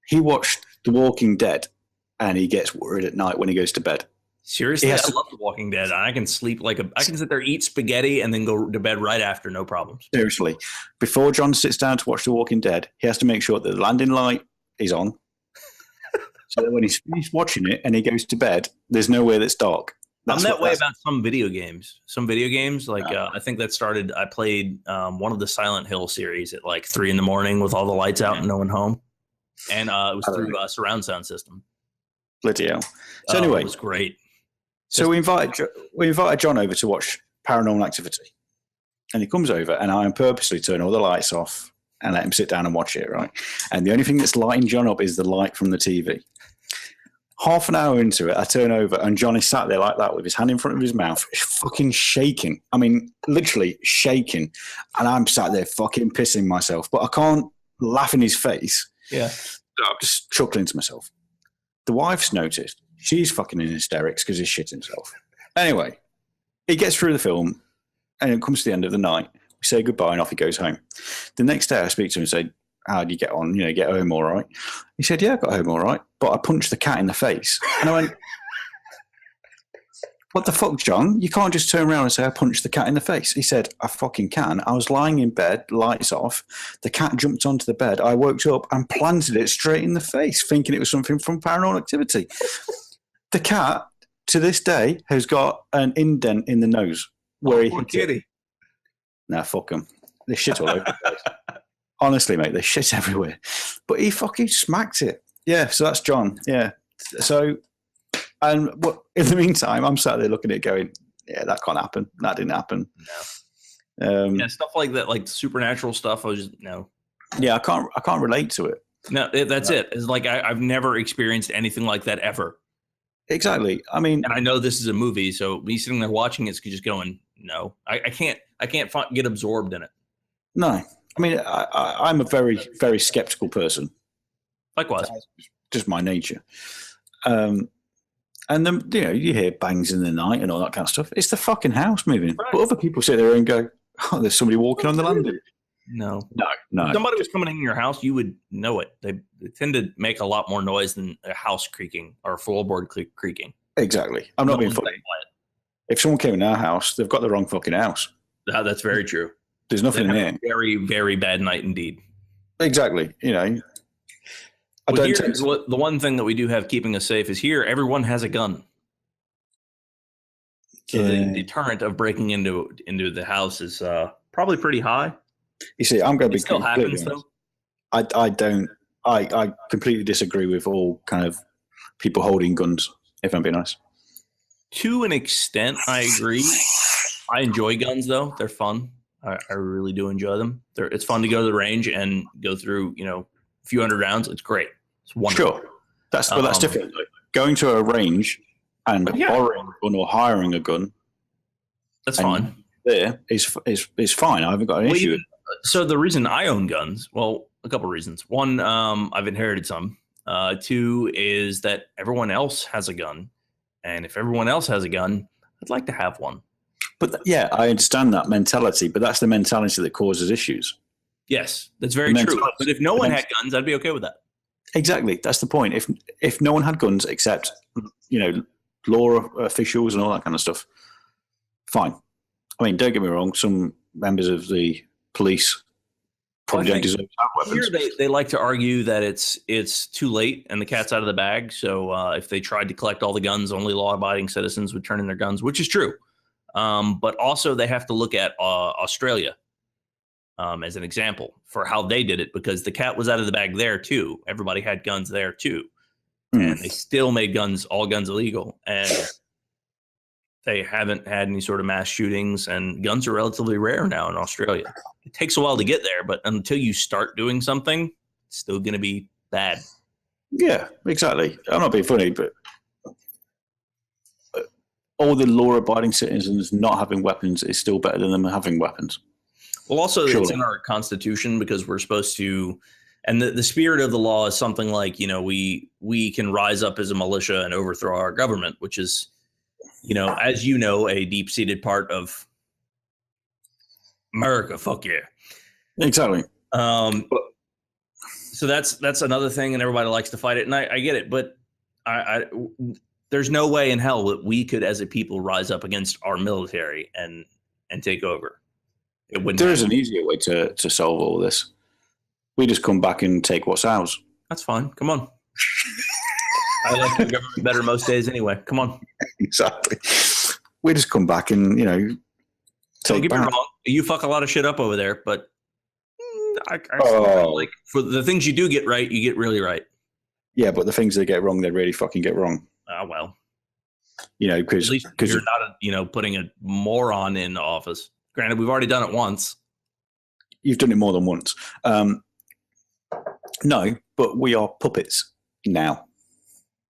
he watched The Walking Dead, and he gets worried at night when he goes to bed. Seriously, I love The Walking Dead. I can sleep I can sit there, eat spaghetti, and then go to bed right after, no problems. Seriously, before John sits down to watch The Walking Dead, he has to make sure that the landing light is on, so that when he's finished watching it and he goes to bed, there's nowhere that's dark. I'm that way about some video games. I think that started. I played one of the Silent Hill series at like 3 a.m. with all the lights out and no one home, and it was through a surround sound system. Bloody hell! So anyway, it was great. So we invited John over to watch Paranormal Activity, and he comes over, and I purposely turn all the lights off and let him sit down and watch it, right? And the only thing that's lighting John up is the light from the TV. Half an hour into it, I turn over, and John is sat there like that with his hand in front of his mouth, fucking shaking. I mean, literally shaking. And I'm sat there fucking pissing myself, but I can't laugh in his face. Yeah. So I'm just chuckling to myself. The wife's noticed. She's fucking in hysterics because he's shit himself. Anyway, he gets through the film, and it comes to the end of the night. We say goodbye, and off he goes home. The next day, I speak to him and say, how did you get on? Get home all right? He said, yeah, I got home all right, but I punched the cat in the face. And I went, what the fuck, John? You can't just turn around and say, I punched the cat in the face. He said, I fucking can. I was lying in bed, lights off. The cat jumped onto the bed. I woke up and planted it straight in the face, thinking it was something from Paranormal Activity. The cat, to this day, has got an indent in the nose where he hit it. Nah, fuck him. They shit all over the place. Honestly, mate, they shit everywhere. But he fucking smacked it. Yeah, so that's John. Yeah. So, and in the meantime, I'm sat there looking at it going, yeah, that can't happen. That didn't happen. No. Stuff like that, like supernatural stuff, I was just, no. Yeah, I can't relate to it. No, that's it. It's like I've never experienced anything like that ever. Exactly. I mean, and I know this is a movie, so me sitting there watching it's just going, no, I can't get absorbed in it. No, I mean, I'm a very, very skeptical person. Likewise, just my nature. And then you hear bangs in the night and all that kind of stuff. It's the fucking house moving. Right. But other people sit there and go, "Oh, there's somebody walking on the landing." No. If somebody was coming in your house, you would know it. They tend to make a lot more noise than a house creaking or a floorboard creaking. Exactly. I'm not being funny. If someone came in our house, they've got the wrong fucking house. That's very true. There's nothing in there. Very, very bad night indeed. Exactly. The one thing that we do have keeping us safe is here, everyone has a gun. So the deterrent of breaking into the house is probably pretty high. You see, I'm going to be. It still happens, though. I completely disagree with all kind of people holding guns, if I'm being honest. To an extent, I agree. I enjoy guns, though. They're fun. I really do enjoy them. It's fun to go to the range and go through, a few hundred rounds. It's great. It's wonderful. Sure. That's different. Going to a range and borrowing a gun or hiring a gun. That's fine. There is fine. I haven't got an issue. So the reason I own guns, well, a couple of reasons. One, I've inherited some. Two is that everyone else has a gun. And if everyone else has a gun, I'd like to have one. But I understand that mentality, but that's the mentality that causes issues. Yes, that's very true. But if no one had guns, I'd be okay with that. Exactly. That's the point. If no one had guns except, law officials and all that kind of stuff, fine. I mean, don't get me wrong. Some members of the police probably don't deserve to have weapons. Here they like to argue that it's too late and the cat's out of the bag. So if they tried to collect all the guns, only law-abiding citizens would turn in their guns, which is true. But also they have to look at Australia as an example for how they did it, because the cat was out of the bag there too. Everybody had guns there too. And they still made all guns illegal. And they haven't had any sort of mass shootings, and guns are relatively rare now in Australia. It takes a while to get there, but until you start doing something, it's still going to be bad. Yeah, exactly. I'm not being funny, but all the law-abiding citizens not having weapons is still better than them having weapons. Well, also, it's in our Constitution because we're supposed to, and the spirit of the law is something like, we can rise up as a militia and overthrow our government, which is, as a deep-seated part of America. Fuck yeah. Exactly. So that's another thing, and everybody likes to fight it, and I get it, but there's no way in hell that we could, as a people, rise up against our military and take over. It wouldn't. There is an easier way to solve all this. We just come back and take what's ours. That's fine. Come on. I like the government better most days anyway. Come on. Exactly. We just come back and, Don't get me wrong. You fuck a lot of shit up over there, but like for the things you do get right, you get really right. Yeah, but the things they get wrong, they really fucking get wrong. Well. Because you're not, putting a moron in office. Granted, we've already done it once. You've done it more than once. No, but we are puppets now.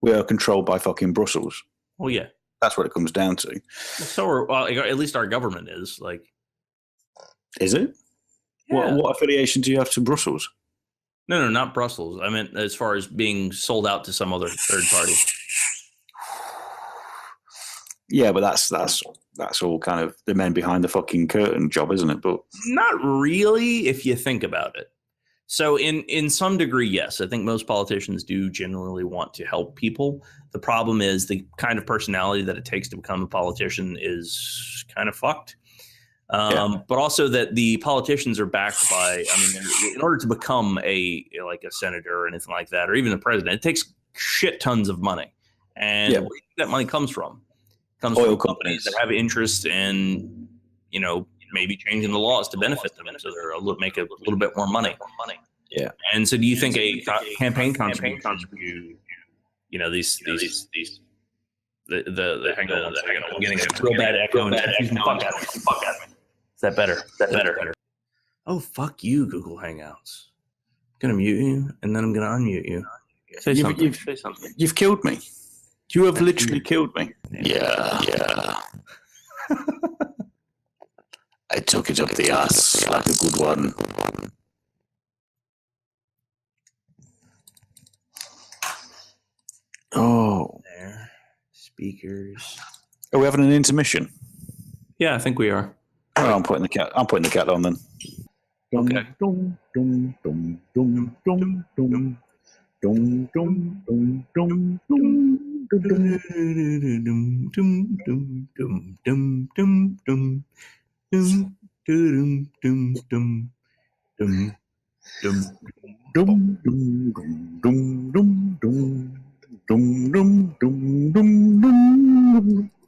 We are controlled by fucking Brussels. Oh, yeah. That's what it comes down to. At least our government is. Is it? Yeah. What affiliation do you have to Brussels? No, not Brussels. I meant as far as being sold out to some other third party. Yeah, but that's all kind of the men behind the fucking curtain job, isn't it? But not really, if you think about it. So in some degree, yes, I think most politicians do generally want to help people. The problem is the kind of personality that it takes to become a politician is kind of fucked. But also that the politicians are backed by, in order to become a senator or anything like that, or even a president, it takes shit tons of money. And where do you think that money comes from? It comes oil from companies that have interest in, maybe changing the laws to benefit them, so they're make a little bit more money. Yeah. And so, do you think a campaign contribution, hang on, I'm getting a real bad echo. Is that better? Better. Oh, fuck you, Google Hangouts. I'm gonna mute you, and then I'm gonna unmute you. Say something. You've killed me. You have literally killed me. Yeah. I took it up the ass like a good one. Oh. There. Speakers. Are we having an intermission? Yeah, I think we are. Oh, I'm putting the cat on then. Okay.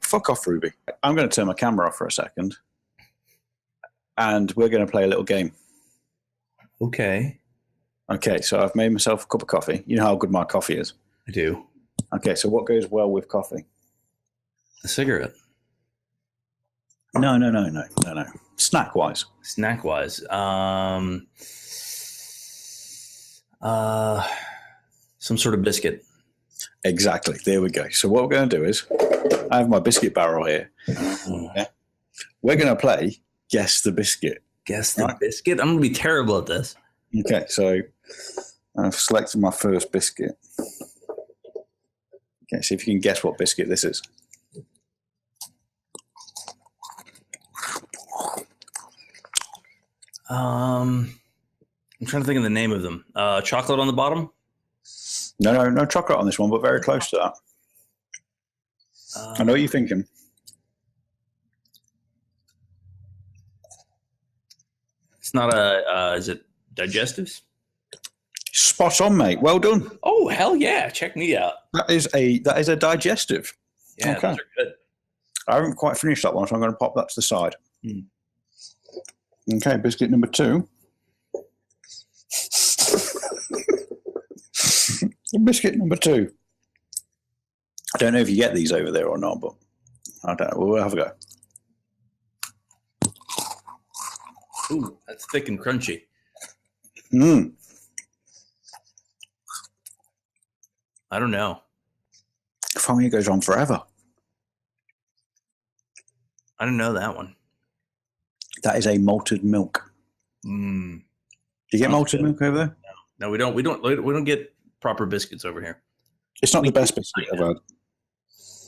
Fuck off, Ruby. I'm going to turn my camera off for a second. And we're going to play a little game. Okay, so I've made myself a cup of coffee. You know how good my coffee is? I do. Okay, so what goes well with coffee? A cigarette. No. Snack-wise. Some sort of biscuit. Exactly. There we go. So what we're going to do is, I have my biscuit barrel here. Okay. We're going to play Guess the Biscuit. Guess the biscuit? I'm going to be terrible at this. Okay, so I've selected my first biscuit. Okay, see if you can guess what biscuit this is. I'm trying to think of the name of them. Chocolate on the bottom? No chocolate on this one, but very close to that. I know what you're thinking. It's not is it digestives? Spot on, mate. Well done. Oh, hell yeah. Check me out. That is a digestive. Yeah, okay. Those are good. I haven't quite finished that one, so I'm going to pop that to the side. Okay, biscuit number 2. Biscuit number 2. I don't know if you get these over there or not, but I don't know. We'll have a go. Ooh, that's thick and crunchy. I don't know. If only it goes on forever. I don't know that one. That is a malted milk. Do you get malted milk over there? No, we don't. We don't get proper biscuits over here. It's not the best biscuit I've had.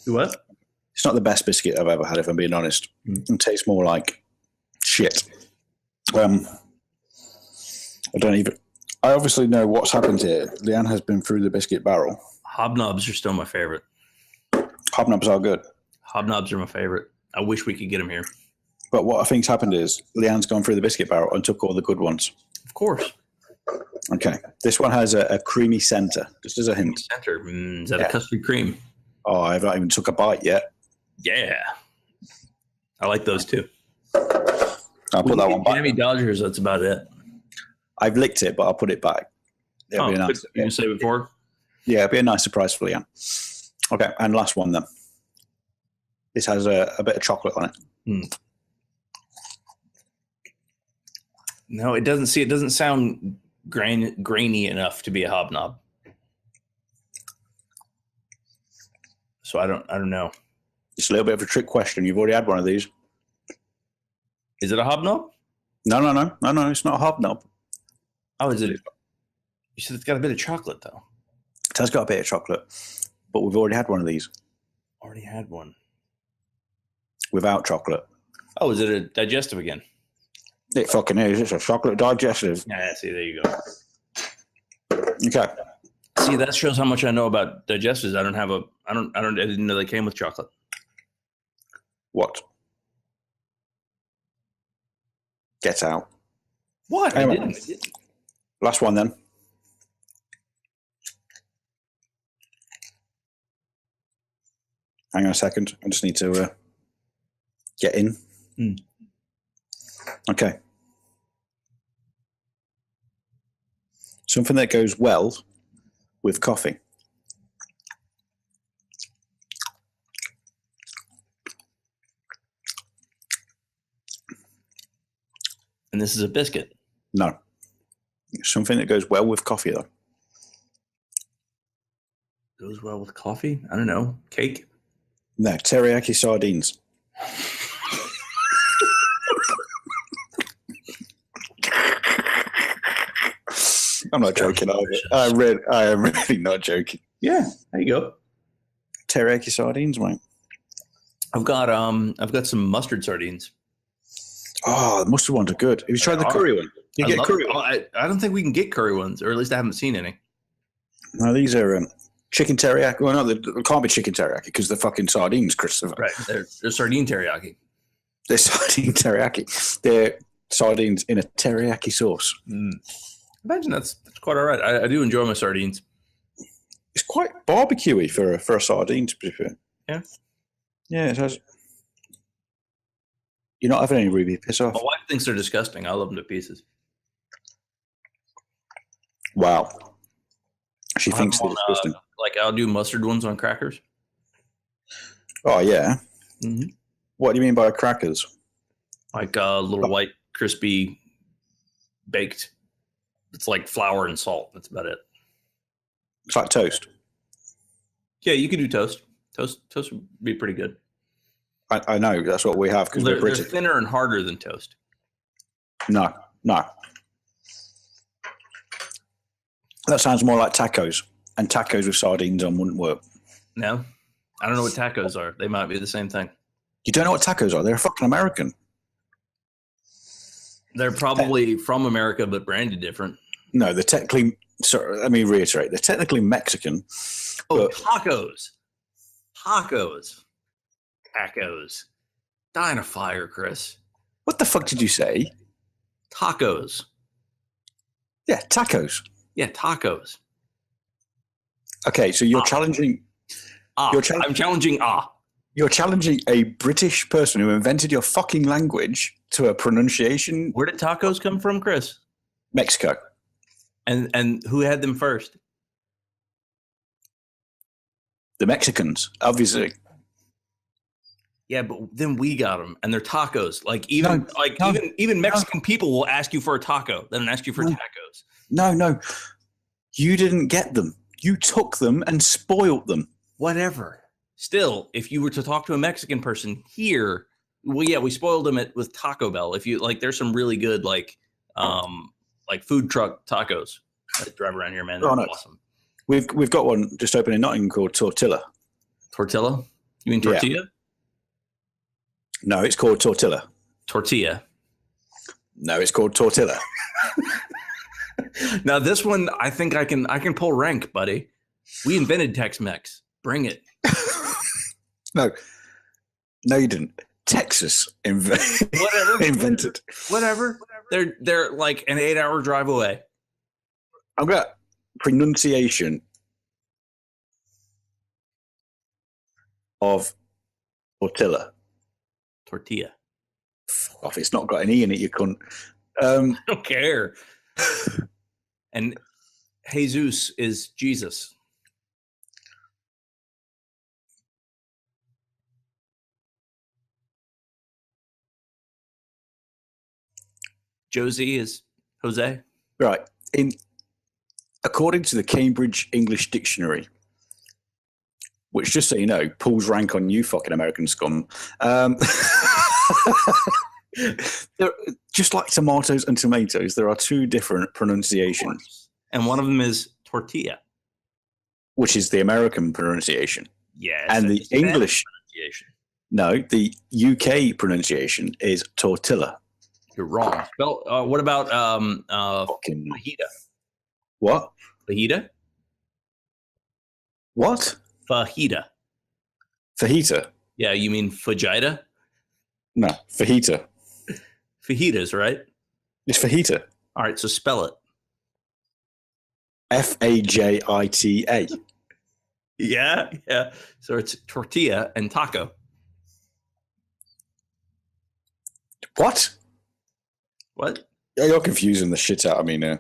What? It's not the best biscuit I've ever had, if I'm being honest. It tastes more like shit. I obviously know what's happened here. Leanne has been through the biscuit barrel. Hobnobs are still my favorite. Hobnobs are good. Hobnobs are my favorite. I wish we could get them here. But what I think's happened is Leanne's gone through the biscuit barrel and took all the good ones. Of course. Okay. This one has a creamy center, just as a hint. Center. Is that a custard cream? Oh, I haven't even took a bite yet. Yeah. I like those too. I'll put that one back. Jammy Dodgers, that's about it. I've licked it, but I'll put it back. It'll be nice. You can save it for? Yeah, it'll be a nice surprise for Leanne. Okay, and last one then. This has a bit of chocolate on it. No, it doesn't. See, it doesn't sound grainy enough to be a hobnob. So I don't know. It's a little bit of a trick question. You've already had one of these. Is it a hobnob? No. It's not a hobnob. Oh, is it? You said it's got a bit of chocolate, though. It has got a bit of chocolate, but we've already had one of these. Already had one. Without chocolate. Oh, is it a digestive again? It fucking is. It's a chocolate digestive. Yeah, see, there you go. Okay. See, that shows how much I know about digestives. I didn't know they came with chocolate. What? Get out. What? Anyway, I didn't. Last one then. Hang on a second. I just need to get in. Okay. Something that goes well with coffee. And this is a biscuit. No. Something that goes well with coffee, though. Goes well with coffee? I don't know. Cake? No, teriyaki sardines. I'm not joking either. I am really not joking. Yeah, there you go. Teriyaki sardines, mate. I've got some mustard sardines. Oh, the mustard ones are good. Have you tried the curry one? You get curry one? I don't think we can get curry ones, or at least I haven't seen any. No, these are chicken teriyaki. Well, no, they can't be chicken teriyaki because they're fucking sardines, Christopher. Right, they're sardine teriyaki. They're sardine teriyaki. They're sardines in a teriyaki sauce. Imagine that's quite all right. I do enjoy my sardines. It's quite barbecuey for a sardine, to be fair. Yeah. Yeah, it has. You're not having any, Ruby. Piss off. My wife thinks they're disgusting. I love them to pieces. Wow. She thinks they're disgusting. Like I'll do mustard ones on crackers. Oh, yeah. Mm-hmm. What do you mean by crackers? Like little white, crispy, baked. It's like flour and salt. That's about it. It's like toast. Yeah, you could do toast. Toast would be pretty good. I know. That's what we have because we're British. They're thinner and harder than toast. No. That sounds more like tacos. And tacos with sardines on wouldn't work. No? I don't know what tacos are. They might be the same thing. You don't know what tacos are? They're fucking American. They're probably from America, but branded different. No, they're technically... Sorry, let me reiterate. They're technically Mexican. Oh, tacos. Tacos. Dying a fire, Chris. What the fuck did you say? Tacos. Yeah, tacos. Yeah, tacos. Okay, so you're challenging... I'm challenging You're challenging a British person who invented your fucking language to a pronunciation... Where did tacos come from, Chris? Mexico. And who had them first? The Mexicans, obviously. Yeah, but then we got them, and they're tacos. Even Mexican people will ask you for a taco, then ask you for tacos. No. You didn't get them. You took them and spoiled them. Whatever. Still, if you were to talk to a Mexican person here, well, yeah, we spoiled them with Taco Bell. If you like, there's some really good like food truck tacos that drive around here, man. They're awesome. We've got one just open in Nottingham called Tortilla. Tortilla? You mean tortilla? Yeah. No, it's called Tortilla. Tortilla. No, it's called Tortilla. Now this one, I think I can pull rank, buddy. We invented Tex-Mex. Bring it. No, you didn't. Texas Whatever. invented. Whatever. They're like an 8-hour drive away. I've got pronunciation of tortilla. Tortilla. Fuck off! It's not got an E in it, you cunt. I don't care. And Jesus is Jesus. Josie is Jose. Right. According to the Cambridge English Dictionary, which, just so you know, pulls rank on you fucking American scum. Just like tomatoes and tomatoes, there are two different pronunciations. And one of them is tortilla, which is the American pronunciation. Yes. And the English pronunciation. No, the UK pronunciation is tortilla. You're wrong. Well, what about fajita? What? Fajita? What? Fajita. Fajita? Yeah, you mean fajita? No, fajita. Fajitas, right? It's fajita. All right, so spell it. Fajita. Yeah. So it's tortilla and taco. What? What? Yeah, you're confusing the shit out of me now.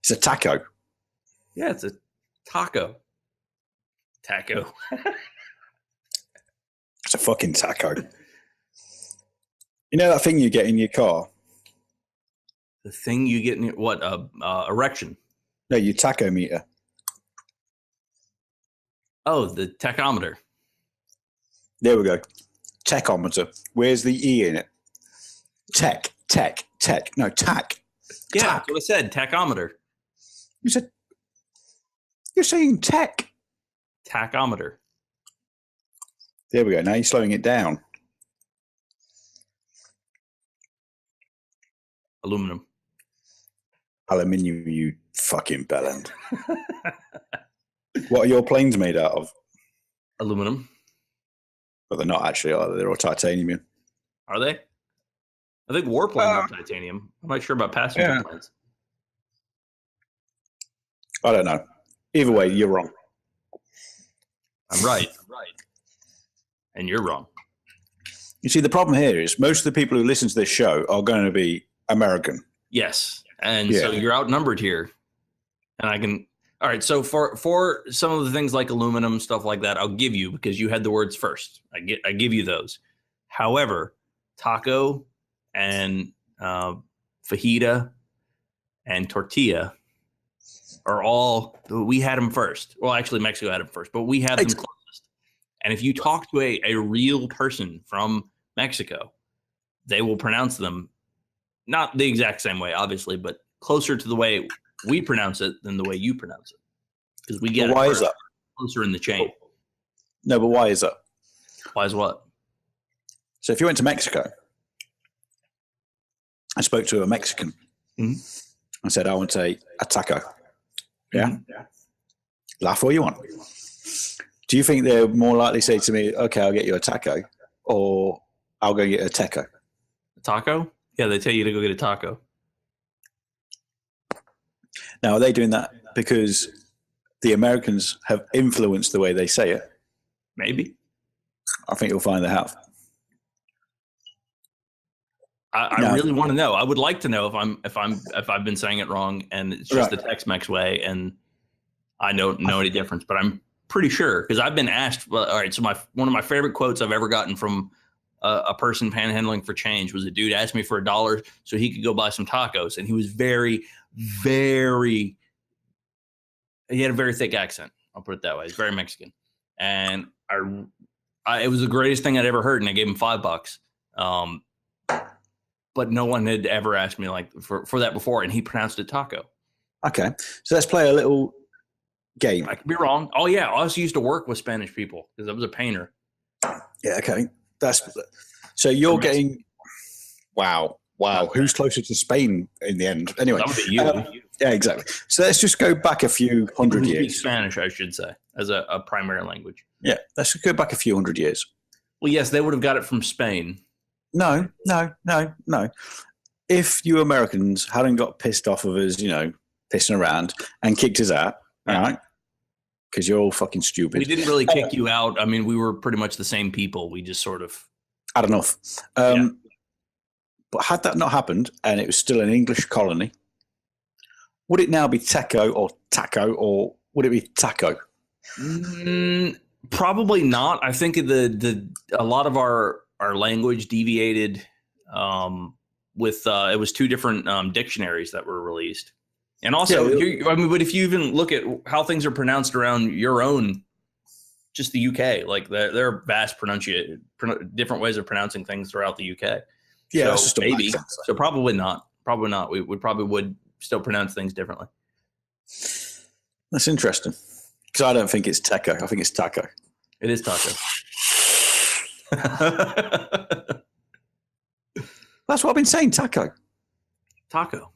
It's a taco. Yeah, it's a taco. Taco. It's a fucking taco. You know that thing you get in your car? The thing you get in your, what? Erection. No, your tachometer. Oh, the tachometer. There we go. Tachometer. Where's the E in it? Tech. No, tack. Yeah, tack. that's what I said. Tachometer. You're saying tech. Tachometer. There we go. Now you're slowing it down. Aluminum. Aluminium, you fucking bellend. What are your planes made out of? Aluminum. But they're not actually, are they? They're all titanium. Are they? I think warplanes are titanium. I'm not sure about passenger planes. I don't know. Either way, you're wrong. I'm right. And you're wrong. You see, the problem here is most of the people who listen to this show are going to be American. Yes. And so you're outnumbered here. And I can... All right, so for some of the things like aluminum, stuff like that, I'll give you because you had the words first. I give you those. However, taco and fajita and tortilla are all, we had them first. Well, actually, Mexico had them first, but we had them closest. And if you talk to a real person from Mexico, they will pronounce them not the exact same way, obviously, but closer to the way we pronounce it than the way you pronounce it. Because we get why is that? Closer in the chain. No, but why is that? Why is what? So if you went to Mexico, I spoke to a Mexican and said, I want a taco. Yeah? Yeah. Laugh all you want. Do you think they're more likely to say to me, okay, I'll get you a taco, or I'll go get a teco? A taco? Yeah, they tell you to go get a taco. Now, are they doing that because the Americans have influenced the way they say it? Maybe. I think you'll find they have. I really want to know. I would like to know if I've been saying it wrong and it's just the Tex-Mex way and I don't know any difference, but I'm pretty sure because I've been asked. Well, all right, so one of my favorite quotes I've ever gotten from a person panhandling for change was a dude asked me for $1 so he could go buy some tacos, and he was very, very. He had a very thick accent. I'll put it that way. He's very Mexican, and it was the greatest thing I'd ever heard, and I gave him $5. But no one had ever asked me like for that before, and he pronounced it taco. Okay, so let's play a little game. I could be wrong. Oh yeah, I also used to work with Spanish people because I was a painter. Yeah, okay. So you're getting wow. Who's closer to Spain in the end? Anyway, that would be you. Yeah, exactly. So let's just go back a few hundred Speak years. Spanish, I should say, as a primary language. Yeah, let's go back a few hundred years. Well, yes, they would have got it from Spain. No. If you Americans hadn't got pissed off of us, pissing around and kicked us out, all right? Because you're all fucking stupid. We didn't really kick you out. I mean, we were pretty much the same people. We just sort of had enough. But had that not happened and it was still an English colony, would it now be Teco or Taco, or would it be Taco? Probably not. I think a lot of our language deviated with it was two different dictionaries that were released. And also, but if you even look at how things are pronounced around your own, just the UK, like there are vast different ways of pronouncing things throughout the UK. Yeah, so that's just maybe. So probably not. Probably not. We probably would still pronounce things differently. That's interesting. Because I don't think it's Teco. I think it's Taco. It is Taco. That's what I've been saying, Taco. Taco.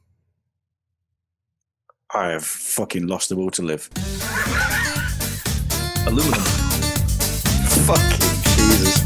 I have fucking lost the will to live. Aluminum. Fucking Jesus.